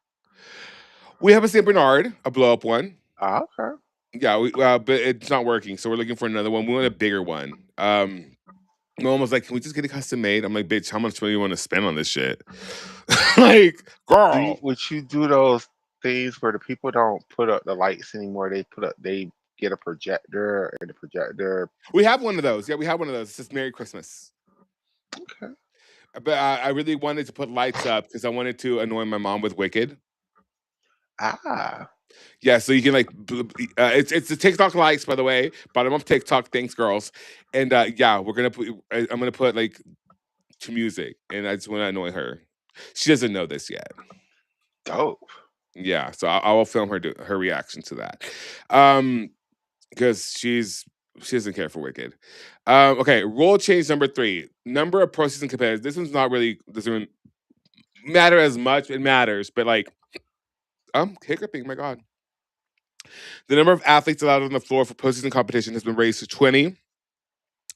we have a Saint Bernard, a blow up one. Okay. Yeah, but it's not working, so we're looking for another one. We want a bigger one. My mom was like, "Can we just get it custom made?" I'm like, "Bitch, how much money you want to spend on this shit?" Like, girl, Would you do those things where the people don't put up the lights anymore? They get a projector and the projector. we have one of those. Yeah, we have one of those. It says Merry Christmas. Okay. But I really wanted to put lights up because I wanted to annoy my mom with Wicked. Ah. Yeah, so you can it's the TikTok likes, by the way. Bottom up TikTok, thanks girls. And yeah, I'm gonna put like to music, and I just want to annoy her. She doesn't know this yet. Dope. Yeah, so I will film her reaction to that, because she doesn't care for Wicked. Okay, rule change number 3: number of pro season competitors. This one's not really doesn't matter as much. It matters, but like I'm hiccuping. My God. The number of athletes allowed on the floor for postseason competition has been raised to 20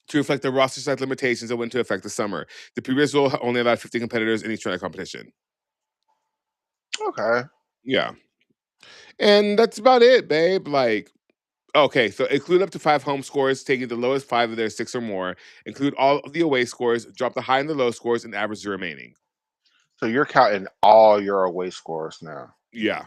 to reflect the roster size limitations that went into effect this summer. The previous rule only allowed 50 competitors in each track competition. Okay. Yeah. And that's about it, babe. Like, okay, so include up to 5 home scores, taking the lowest 5 of their 6 or more. Include all of the away scores, drop the high and the low scores, and average the remaining. So you're counting all your away scores now. Yeah.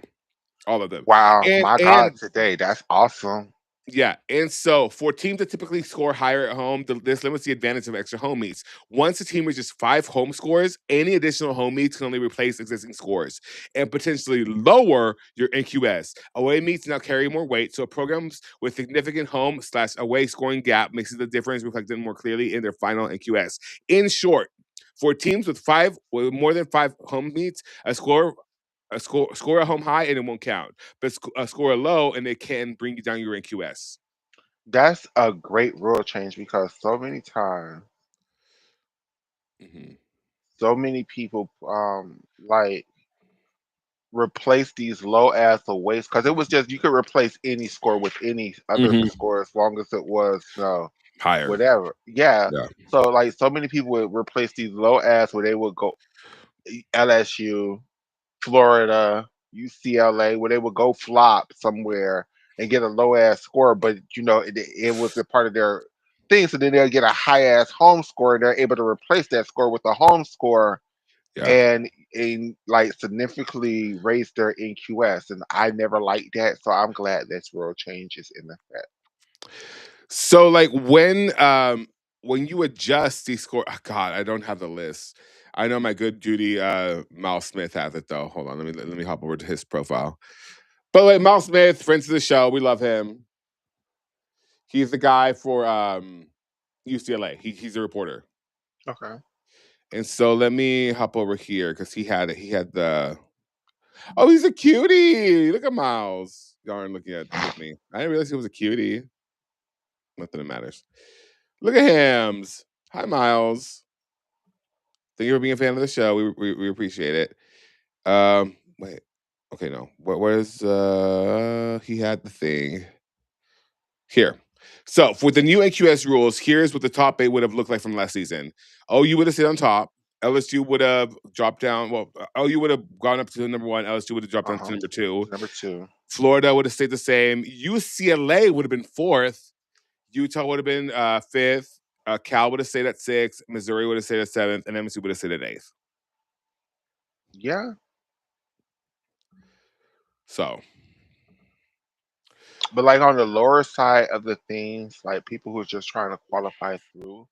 All of them. Wow, my God, And today. That's awesome. Yeah, and so for teams that typically score higher at home, this limits the advantage of extra home meets. Once a team reaches 5 home scores, any additional home meets can only replace existing scores and potentially lower your NQS. Away meets now carry more weight, so programs with significant home/away scoring gap makes the difference reflected more clearly in their final NQS. In short, for teams with more than 5 home meets, score a home high and it won't count, but score a low and it can bring you down your NQS. That's a great rule change because so many times, Hmm. so many people like replace these low ass aways because it was just you could replace any score with any other Hmm. score as long as it was Higher. whatever. Yeah. Yeah. So like so many people would replace these low ass where they would go LSU, Florida, UCLA, where they would go flop somewhere and get a low ass score, but it was a part of their thing. So then they'll get a high ass home score, and they're able to replace that score with a home score Yeah. and like significantly raise their NQS. And I never liked that, so I'm glad this rule change is in effect. So like when you adjust the score, oh God, I don't have the list. I know my good Judy Miles Smith has it though. Hold on, let me hop over to his profile. By the way, Miles Smith, friends of the show, we love him. He's the guy for UCLA. He's a reporter. Okay. And so let me hop over here because he had the oh, he's a cutie. Look at Miles. Y'all aren't looking at with me. I didn't realize he was a cutie. Nothing that matters. Look at hams. Hi, Miles. Thank you for being a fan of the show. We appreciate it. Wait. Okay, no. Where's he had the thing here. So for the new AQS rules, here's what the top 8 would have looked like from last season. OU would have stayed on top. LSU would have dropped down. Well, OU would have gone up to number 1. LSU would have dropped Uh down to huh. number 2. Number two. Florida would have stayed the same. UCLA would have been 4th. Utah would have been 5th. Cal would have stayed at 6th. Missouri would have stayed at 7th, and MSU would have stayed at 8th. Yeah. So But like on the lower side of the things, like people who are just trying to qualify through,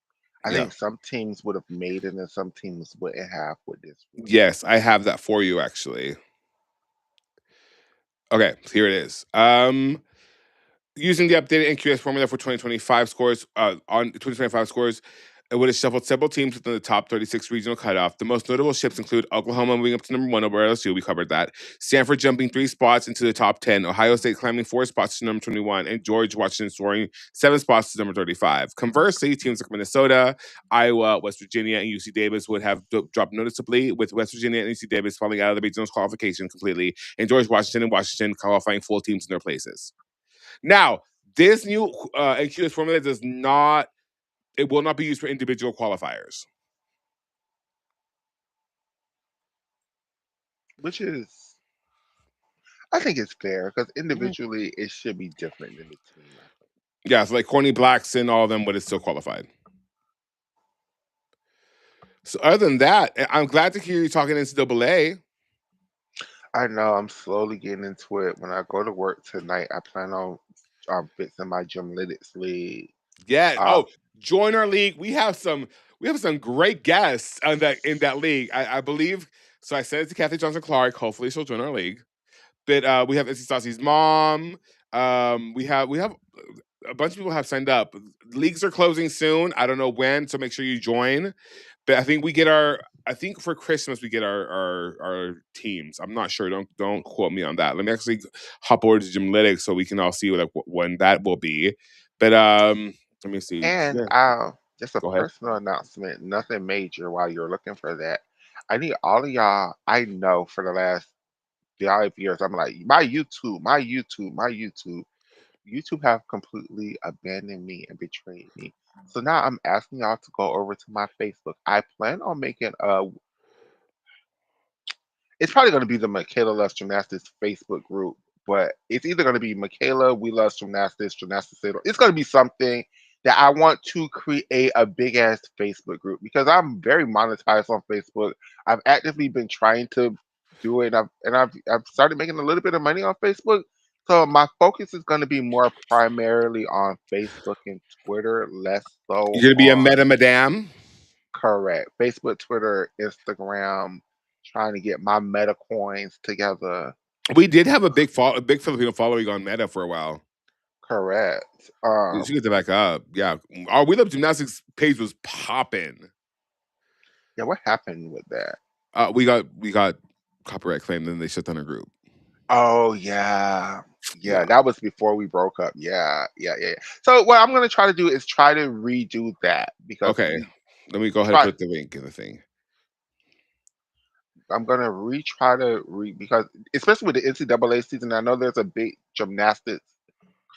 I yeah, think some teams would have made it and some teams wouldn't have with this rule. yes, I have that for you actually. Okay, here it is. Using the updated NQS formula for 2025 scores, on 2025 scores, it would have shuffled several teams within the top 36 regional cutoff. The most notable shifts include Oklahoma moving up to number 1 over LSU. We covered that. Stanford jumping 3 spots into the top 10. Ohio State climbing 4 spots to number 21. And George Washington soaring 7 spots to number 35. Conversely, teams like Minnesota, Iowa, West Virginia, and UC Davis would have dropped noticeably, with West Virginia and UC Davis falling out of the regional qualification completely, and George Washington and Washington qualifying full teams in their places. Now, this new AQS formula does not, it will not be used for individual qualifiers. Which is, I think it's fair because Mhm. individually it should be different than the team. I think. Yeah, so like Corny Blacks and all of them would have still qualified. So other than that, I'm glad to hear you talking NCAA. I know I'm slowly getting into it. When I go to work tonight, I plan on fixing my gymlytics league. Yeah. Uh, Oh, join our league. We have some great guests in that league. I believe. So I said it to Kathy Johnson Clark. Hopefully she'll join our league. But we have Izzy Stassi's mom. We have a bunch of people have signed up. Leagues are closing soon. I don't know when, so make sure you join. But I think we get our. I think for Christmas we get our teams. I'm not sure. Don't quote me on that. Let me actually hop over to Gymlytics so we can all see like when that will be. But let me see. and Yeah, just a go ahead. personal announcement, nothing major while you're looking for that. I need all of y'all I know for the last 5 years. I'm like, my YouTube. YouTube have completely abandoned me and betrayed me. So now I'm asking y'all to go over to my Facebook. I plan on making a it's probably going to be the Michaela Loves Gymnastics Facebook group, but it's either going to be Michaela We Love Gymnastics, Gymnastics. It's going to be something that I want to create a big ass Facebook group because I'm very monetized on Facebook. I've actively been trying to do it, and I've started making a little bit of money on Facebook. So my focus is going to be more primarily on Facebook and Twitter, less so You're gonna be a on meta madame. correct Facebook, Twitter, Instagram. Trying to get my meta coins together. We did have a big Filipino following on Meta for a while. Correct. You should get that back up. Yeah, our We Love Gymnastics page was popping. Yeah, what happened with that? We got copyright claim, then they shut down our group. Oh yeah. Yeah. Yeah, that was before we broke up. Yeah. So what I'm gonna try to do is try to redo that because Okay. Let me go ahead and try put the link in the thing. I'm gonna retry to because especially with the NCAA season, I know there's a big gymnastics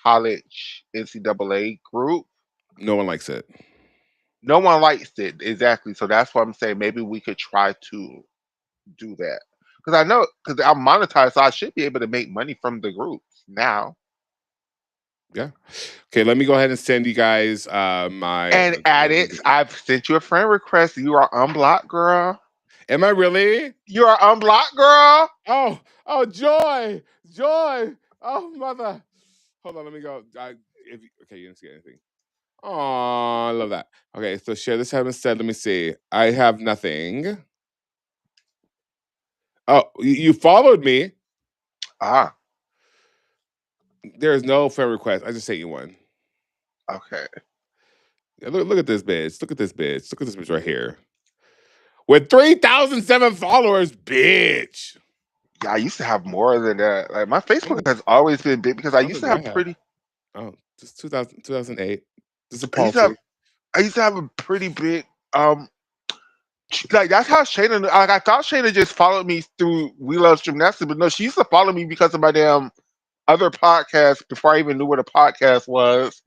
college NCAA group. No one likes it. No one likes it exactly, so that's what I'm saying. Maybe we could try to do that because I know because I'm monetized, so I should be able to make money from the groups now. Yeah. Okay, let me go ahead and send you guys my. And at it, I've sent you a friend request. You are unblocked, girl. Am I really? You are unblocked, girl. Oh, joy, joy. Oh, mother. Hold on, let me go. Okay, you didn't see anything. Oh, I love that. Okay, so share this having said. Let me see. I have nothing. Oh, you followed me. Ah, There's no friend request. I just sent you one. okay. Yeah, look at this bitch. Look at this bitch. Look at this bitch right here. With 3,007 followers, bitch. Yeah, I used to have more than that. Like my Facebook Oh, has always been big because I how used many to do I have have? pretty. Oh, just 2008. Just a I used to have. paltry. I used to have a pretty big. Like that's how Shayna. Like I thought Shayna just followed me through We Love Gymnastics, but no, she used to follow me because of my damn other podcast before I even knew what a podcast was.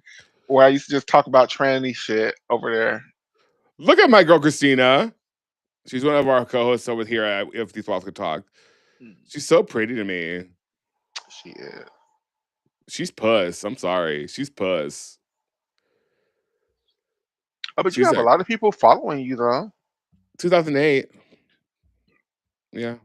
Where I used to just talk about tranny shit over there. Look at my girl, Christina. She's one of our co-hosts over here at If These Walls Could Talk. Mm, She's so pretty to me. she is. She's puss. I'm sorry. She's puss. Oh, but you She's have a a lot of people following you though. 2008. Yeah.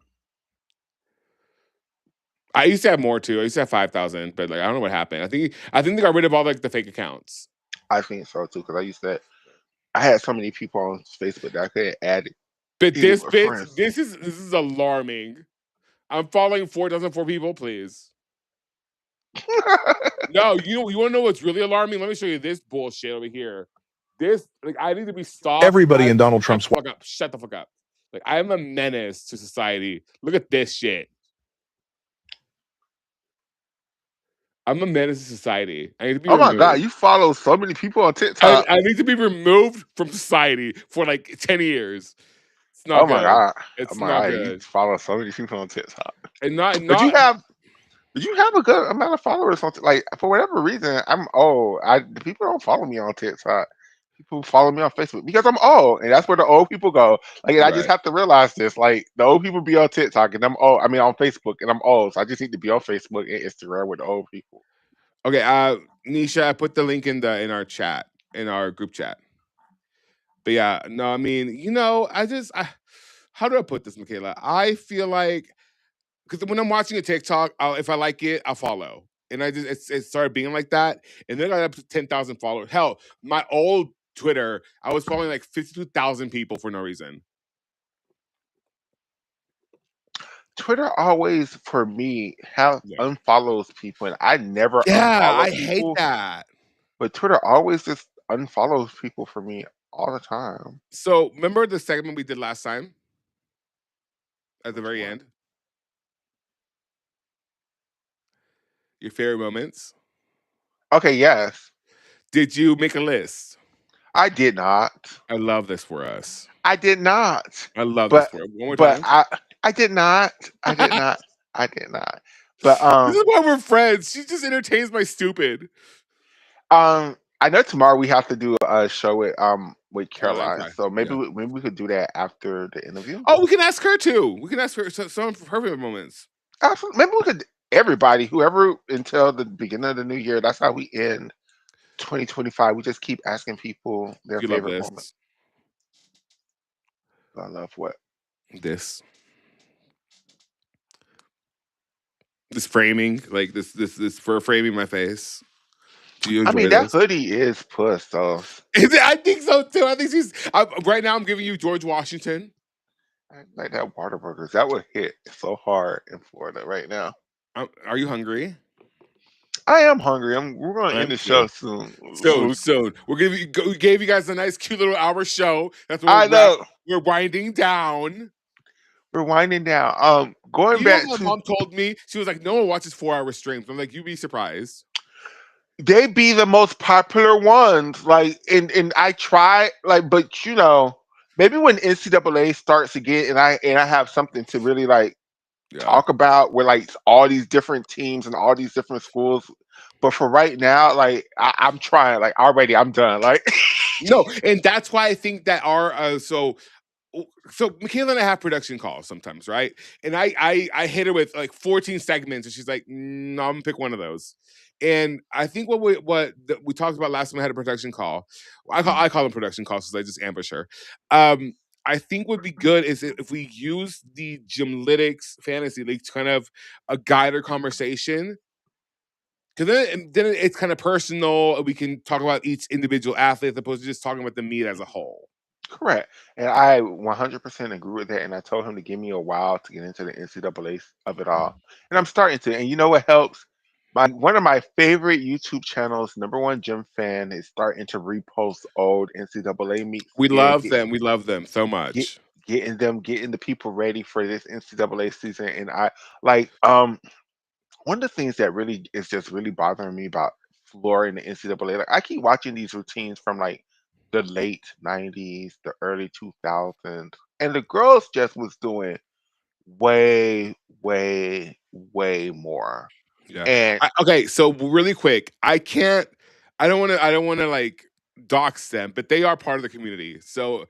I used to have more too. I used to have 5,000, but like I don't know what happened. I think they got rid of all like the fake accounts. I think so too because I used to. I had so many people on Facebook that I couldn't add But this anymore bitch, friends. this is alarming. I'm following 4,004 people, please. No, you want to know what's really alarming? Let me show you this bullshit over here. This like I need to be stopped. Everybody in Donald Trump's Shut the fuck up. Shut the fuck up. Like I'm a menace to society. Look at this shit. I'm a menace to society. I need to be Oh my god, removed. you follow so many people on TikTok. I need to be removed from society for like 10 years. It's not Oh my good. god. Oh It's my not god, you good. follow so many people on TikTok. And not But you not have but you have a good amount of followers on like for whatever reason, I'm old. The people don't follow me on TikTok. People follow me on Facebook because I'm old, and that's where the old people go. Like, and I just right. have to realize this. Like, the old people be on TikTok, and I'm old. I mean, on Facebook, and I'm old, so I just need to be on Facebook and Instagram with the old people. Okay, Nisha, I put the link in our chat, in our group chat. But yeah, no, I mean, how do I put this, Michaela? I feel like because when I'm watching a TikTok, if I like it, I'll follow. And it started being like that, and then I got up to 10,000 followers. Hell, my old Twitter, I was following like 52,000 people for no reason. Twitter always, for me, have Yeah, unfollows people, and I never yeah, unfollow I hate people. that. But Twitter always just unfollows people for me all the time. So remember the segment we did last time at the Which very one? end? Your favorite moments. Okay, yes. Did you make a list? I did not. I love this for us. I did not. I love this But for us. One more but time. I did not. I did not. I did not. But This is why we're friends. She just entertains my stupid. I know tomorrow we have to do a show with Caroline Caroline, Pie. so Yeah. maybe we could do that after the interview. Oh, we can ask her too. We can ask her some of her favorite moments. Absolutely. Maybe we could everybody, whoever until the beginning of the new year. That's how we end 2025. We just keep asking people their You love favorite moment. this. I love what. This. This framing, like this for framing my face. Do you I mean, enjoy that this? hoodie is puss, so I think so too. I think she's right now. I'm giving you George Washington. I like that Whataburgers. That would hit so hard in Florida right now. Are you hungry? I am hungry. We're going to I end am the too. show soon. Soon. We gave you guys a nice, cute little hour show. That's what I know. we're winding down. We're winding down. Going You know, back what my to mom told me she was like, "No one watches 4 hour streams." I'm like, "You'd be surprised." they be the most popular ones. Like, and I try but maybe when NCAA starts again, and I have something to really like Yeah. talk about where like all these different teams and all these different schools. But for right now, like I'm trying. Like already, I'm done. Like No, and that's why I think that our so Michaela and I have production calls sometimes, right? And I hit her with like 14 segments, and she's like, "No, I'm gonna pick one of those." And I think we talked about last time I had a production call. I call them production calls because I just ambush her. I think would be good is if we use the Gymlytics Fantasy League to kind of guide our conversation. Because then it's kind of personal. And we can talk about each individual athlete as opposed to just talking about the meet as a whole. correct. And I 100% agree with that. And I told him to give me a while to get into the NCAA of it all. And I'm starting to. And you know what helps? One of my favorite YouTube channels, number one gym fan, is starting to repost old NCAA meets We again, love them. We love them so get, much. getting the people ready for this NCAA season. And I like one of the things that really is just really bothering me about Florida and the NCAA, like I keep watching these routines from like the late '90s, the early 2000s, and the girls just was doing way, way, way more. Yeah. And Okay, so really quick, I can't. I don't want to. I don't want to like dox them, but they are part of the community. So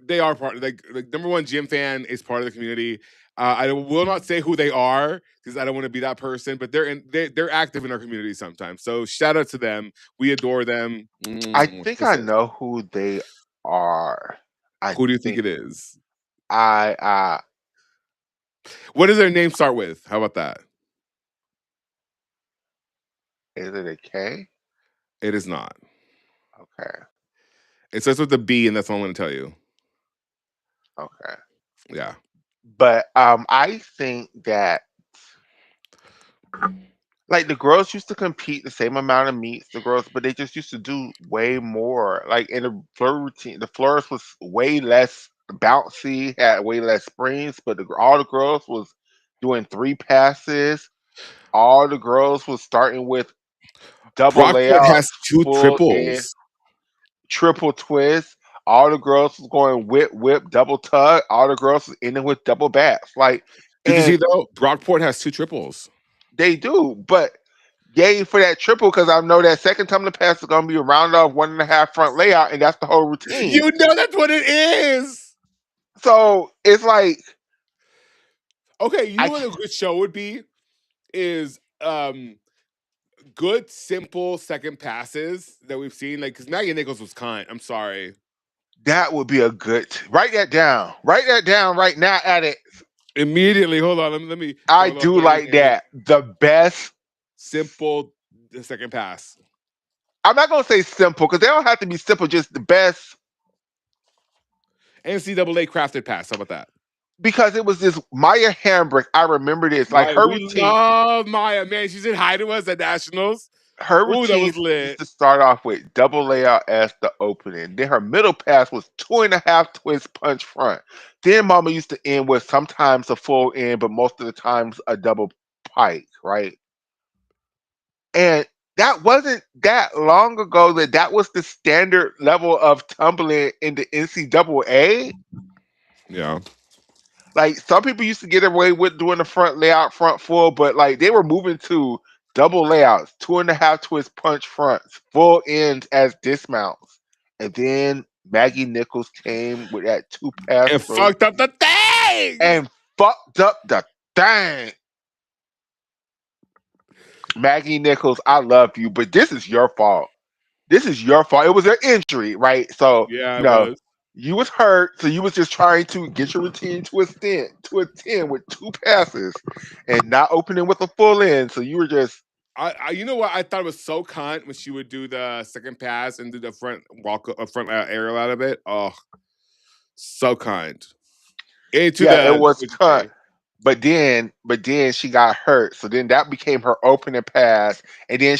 they are part. Like number one gym fan is part of the community. I will not say who they are because I don't want to be that person. But they're active in our community sometimes. So shout out to them. We adore them. I think I Kisses. know who they are. I Who do you think think it is? I What does their name start with? How about that? is it a K? It is not. Okay, It starts with a B, and that's all I'm going to tell you. okay. Yeah. But I think that like the girls used to compete the same amount of meets, the girls, but they just used to do way more. Like in the floor routine, the floors was way less bouncy, had way less springs, but all the girls was doing 3 passes. All the girls was starting with double Brockport has layouts, two full in, triples. triple twist. All the girls was going whip, whip, double tug. All the girls was ending with double backs. Like, Did you see and though? Brockport has two triples. they do, but yay for that triple because I know that second time the pass is gonna be a round off 1.5 front layout, and that's the whole routine. You know that's what it is. So it's like Okay, you know I what a good show would be is good simple second passes that we've seen. Like because Maggie Nichols was kind. I'm sorry. that would be a good. Write that down. Write that down right now. At it, Immediately, hold on. Let me I follow do her like name. that. The best. Simple the second pass. I'm not gonna say simple because they don't have to be simple. Just the best NCAA crafted pass. How about that? because it was this Maya Hambrick. I remember this. Like Maya, we love Maya, man. She's in high to us at Nationals. her Ooh, that was routines used lit. to start off with double layout as the opening. Then her middle pass was 2.5 twist punch front. Then Mama used to end with sometimes a full end, but most of the times a double pike, right? And that wasn't that long ago that was the standard level of tumbling in the NCAA. Yeah. Like some people used to get away with doing the front layout, front full, but like they were moving to double layouts, 2.5 twist punch fronts, full ends as dismounts. And then Maggie Nichols came with that 2 pass And rope fucked up the thing. and fucked up the thing. Maggie Nichols, I love you, but this is your fault. This is your fault. It was an injury, right? So, Yeah, it was. You was hurt, so you was just trying to get your routine to a 10 with two passes and not opening with a full end. So you were just You know what? I thought it was so cunt when she would do the second pass and do the front walk, front aerial out of it. Oh, so kind. Into yeah, it the was what'd you cut. say? But then she got hurt. So then that became her opening pass. And then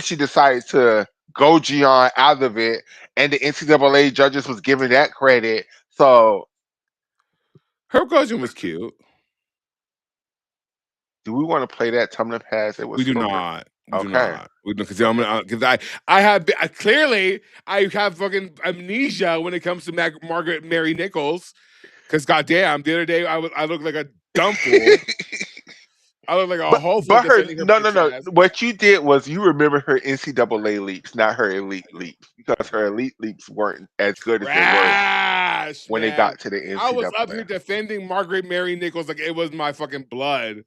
she decided to go Gian out of it. And the NCAA judges was giving that credit. So Her costume was cute. do we want to play that tumbling pass? It was We do so not. We do okay. not. We because I'm gonna because I have clearly I have fucking amnesia when it comes to Margaret Mary Nichols. Because goddamn, the other day I looked like a dumb fool. I look like a whole fool But her defending her no no bitch no. ass. What you did was you remember her NCAA leaps, not her elite leaps, because her elite leaps weren't as good as they were Trash, when they man. got to the I was up NCAA. here defending Margaret Mary Nichols like it was my fucking blood.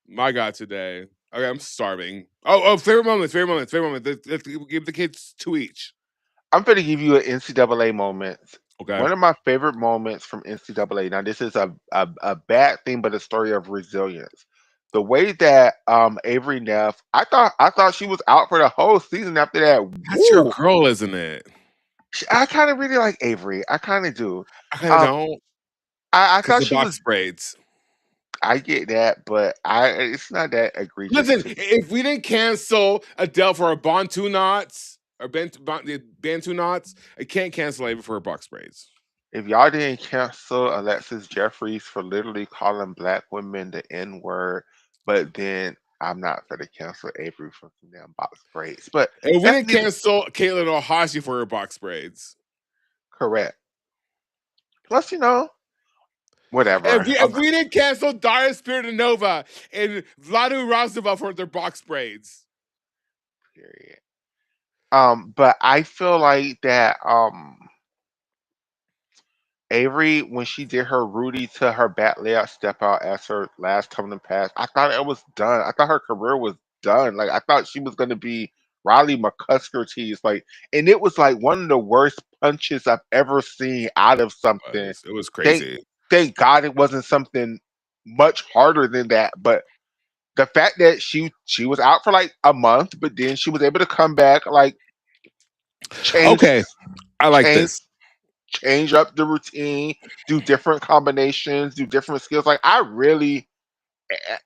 My God, today. Okay, I'm starving. Oh, favorite moments, favorite moments, favorite moments. Let's give the kids two each. I'm going to give you an NCAA moment. Okay. One of my favorite moments from NCAA. Now, this is a bad thing, but a story of resilience. The way that Avery Neff, I thought she was out for the whole season after that. That's your Woo! girl, isn't it? I kind of really like Avery. I kind of do. I kind of Um, don't. I Because thought the she was. box braids. I get that, but it's not that egregious Listen, to me. if we didn't cancel Adele for her Bantu knots, or Bantu knots, I can't cancel Ava for her box braids. If y'all didn't cancel Alexis Jeffries for literally calling black women the N word, but then I'm not gonna cancel Avery for some damn box braids. But If we that's didn't neither cancel Caitlin Ohashi for her box braids. correct. Plus, whatever. If we didn't cancel Dara Spiridonova and Vladu Razova for their box braids. Period. But I feel like that Avery, when she did her Rudy to her bat layout step out as her last tumbling pass, I thought it was done. I thought her career was done. Like I thought she was gonna be Riley McCuskertees. Like, and it was like one of the worst punches I've ever seen out of something. It was Thank crazy. thank God it wasn't something much harder than that. But the fact that she was out for like a month, but then she was able to come back, like change Okay, I like change this. change up the routine, do different combinations, do different skills. Like I really, eh,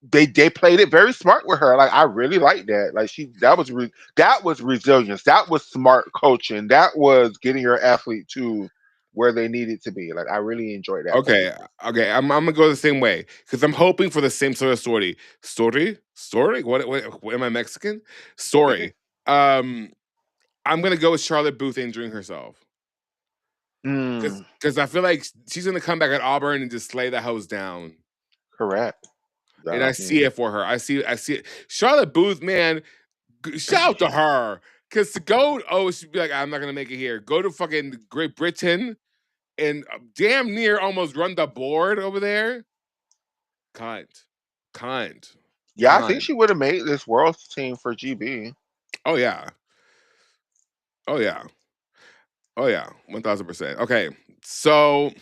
they played it very smart with her. Like I really like that. Like that was resilience. That was smart coaching. That was getting your athlete to where they needed to be. Like I really enjoyed that part. Okay, okay, I'm gonna go the same way because I'm hoping for the same sort of story. Story. What am I Mexican? Story. Um, I'm gonna go with Charlotte Booth injuring herself Mm, because I feel like she's gonna come back at Auburn and just slay the house down. correct. And I see it for her. I see it. Charlotte Booth, man, shout out to her. Cause to go, she'd be like, I'm not gonna make it here. Go to fucking Great Britain and damn near almost run the board over there. Kind, kind, Yeah, I think kind. she would have made this world team for GB. Oh yeah, oh yeah, oh yeah, 1000%. Okay, so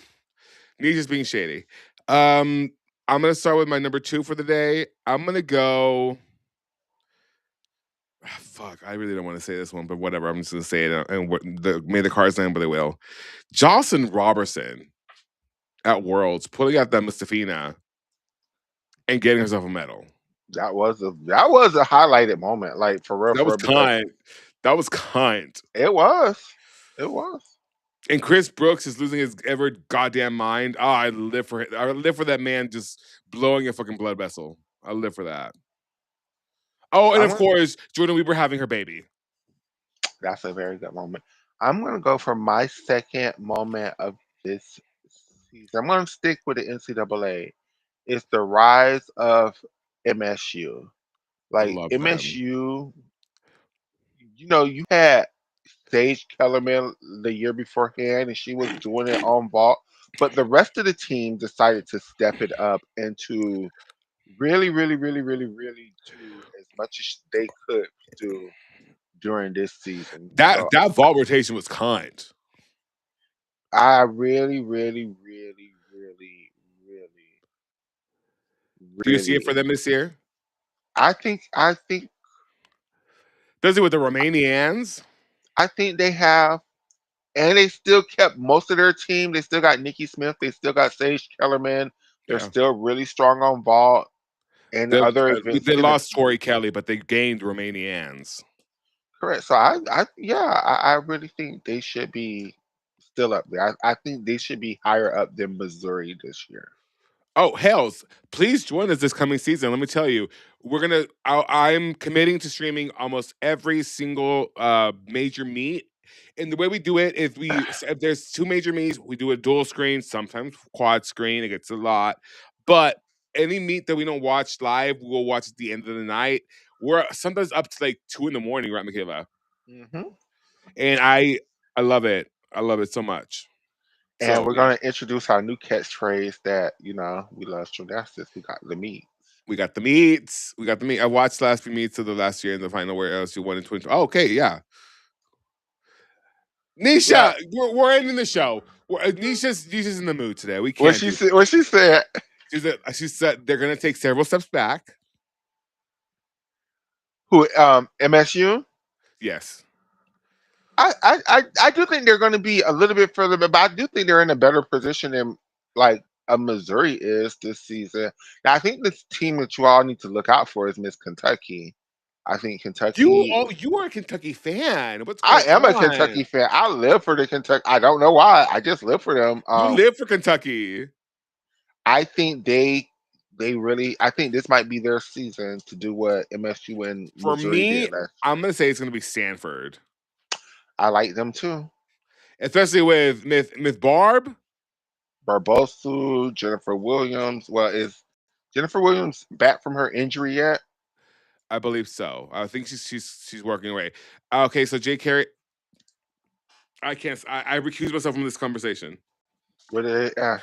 me just being shady. Um, I'm gonna start with my number two for the day. I'm gonna go. Fuck, I really don't want to say this one, but whatever. I'm just gonna say it. And may the cards land, but they will. Jocelyn Robertson at Worlds pulling out that Mustafina and getting herself a medal. That was a highlighted moment. Like That for was real, because kind. That was kind. it was. It was. And Chris Brooks is losing his ever goddamn mind. Oh, I live for it. I live for that man just blowing a fucking blood vessel. I live for that. Oh, and I'm of gonna, course, Jordan Weaver having her baby. that's a very good moment. I'm gonna go for my second moment of this season. I'm gonna stick with the NCAA. It's the rise of MSU. I Like love them. MSU, you had Sage Kellerman the year beforehand, and she was doing it on vault. But the rest of the team decided to step it up and to really, really, really, really, really do as much as they could do during this season. So That vault rotation was kind. I really, really, really, really, really, Do you see it for really. them this year? I think Does it with the Romanians? I think they have, and they still kept most of their team. They still got Nikki Smith. They still got Sage Kellerman. They're Yeah. still really strong on vault and They, other events they in the lost team. Tori Kelly, but they gained Romanians. Correct. So I really think they should be still up there. I think they should be higher up than Missouri this year. Oh, hells. Please join us this coming season. Let me tell you, I'm committing to streaming almost every single major meet. And the way we do it is if there's two major meets, we do a dual screen, sometimes quad screen. It gets a lot. But any meet that we don't watch live, we'll watch at the end of the night. We're sometimes up to like 2 in the morning, right, Michaela? Hmm. And I love it. I love it so much. And So we're yeah, gonna introduce our new catchphrase that we love gymnastics. We got the meat. we got the meets. We got the meet. I watched the last few meets of the last year in the final where LSU won in 20. Oh, okay, yeah. Yeah. Nisha, we're ending the show. Nisha's in the mood today. We What can't she do. said. What she said. She said they're gonna take several steps back. Who? MSU. Yes. I do think they're going to be a little bit further, but I do think they're in a better position than like a Missouri is this season. Now, I think this team that you all need to look out for is Miss Kentucky. I think Kentucky. You are a Kentucky fan. What's I going am a Kentucky on? fan. I live for the Kentucky. I don't know why. I just live for them. You live for Kentucky. I think they really. I think this might be their season to do what MSU and For Missouri me, did last year. I'm gonna say it's gonna be Stanford, I like them too. especially with Myth Barb. Barbosu, Jennifer Williams. Well, is Jennifer Williams back from her injury yet? I believe so. I think she's working away. Okay, so Jay Carey, I can't. I recuse myself from this conversation. What is it?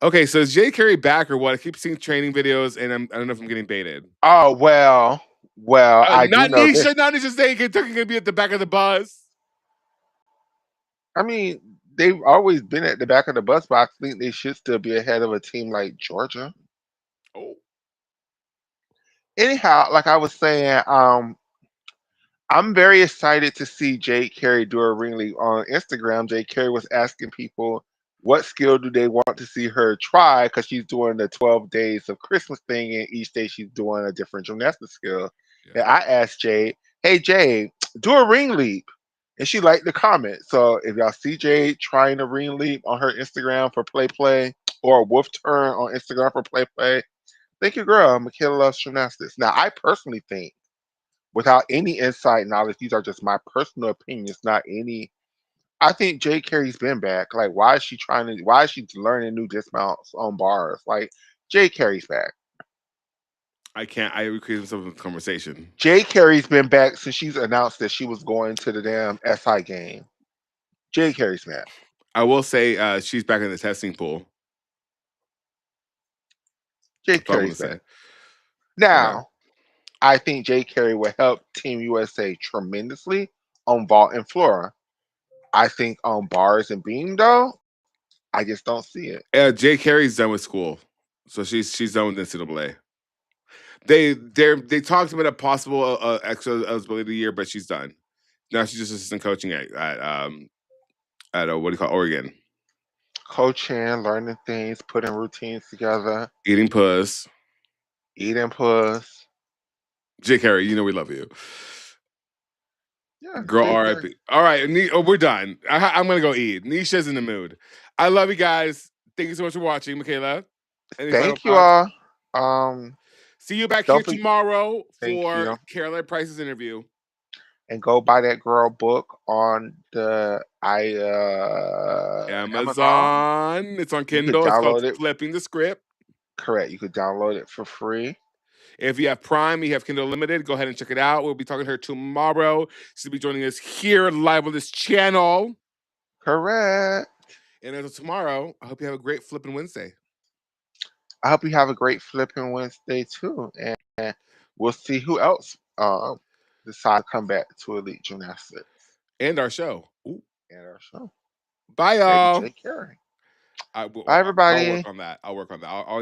Okay, so is Jay Carey back or what? I keep seeing training videos, and I don't know if I'm getting baited. Oh well, I do Not know this. Nisha. Not Nisha saying Kentucky gonna be at the back of the bus. I mean, they've always been at the back of the bus, but I think they should still be ahead of a team like Georgia. Oh, Anyhow, like I was saying, I'm very excited to see Jake Carey do a ring leap on Instagram. Jake Carey was asking people what skill do they want to see her try because she's doing the 12 days of Christmas thing, and each day she's doing a different gymnastics skill. yeah. And I asked Jade, "Hey Jade, do a ring leap," and she liked the comment. So if y'all see Jade trying a ring leap on her Instagram for Play Play or a wolf turn on Instagram for Play Play, thank you, girl. Michaela loves gymnastics. Now, I personally think without any inside knowledge. These are just my personal opinions, not any. I think Jay Carey's been back. Like, why is she trying to? Why is she learning new dismounts on bars? Like, Jay Carey's back. I can't. I recuse myself from the conversation. Jay Carey's been back since she's announced that she was going to the damn SI game. Jay Carey's back. I will say she's back in the testing pool. Jay That's all I'm gonna Carey's say. back. Okay. Now, I think Jay Carey will help Team USA tremendously on vault and floor. I think on bars and beam though, I just don't see it. Jay Carey's done with school, so she's done with NCAA. They talked about a possible extra eligibility year, but she's done. Now she's just assistant coaching at what do you call Oregon. Coaching, learning things, putting routines together, Eating puss. eating puss. Jay Carey, you know we love you. Yeah, Girl, Jay Carey. RIP. All right, we're done. I'm gonna go eat. Nisha's in the mood. I love you guys. Thank you so much for watching, Michaela. Any final Thank you thoughts? all. Um, See you back here don't forget. tomorrow Thank for you, Caroline Price's interview. and go buy that girl book on the Amazon. Amazon. It's on You could Kindle. It's called download it. Flipping the Script. Correct. You could download it for free. If you have Prime, you have Kindle Unlimited, go ahead and check it out. We'll be talking to her tomorrow. She'll be joining us here live on this channel. Correct. And until tomorrow, I hope you have a great flipping Wednesday. I hope you have a great flipping Wednesday too, and we'll see who else decide to come back to Elite Gymnastics And our show. Ooh. and our show. Bye, Baby, y'all. take care. I'll Bye, work everybody. on that. I'll work on that. I'll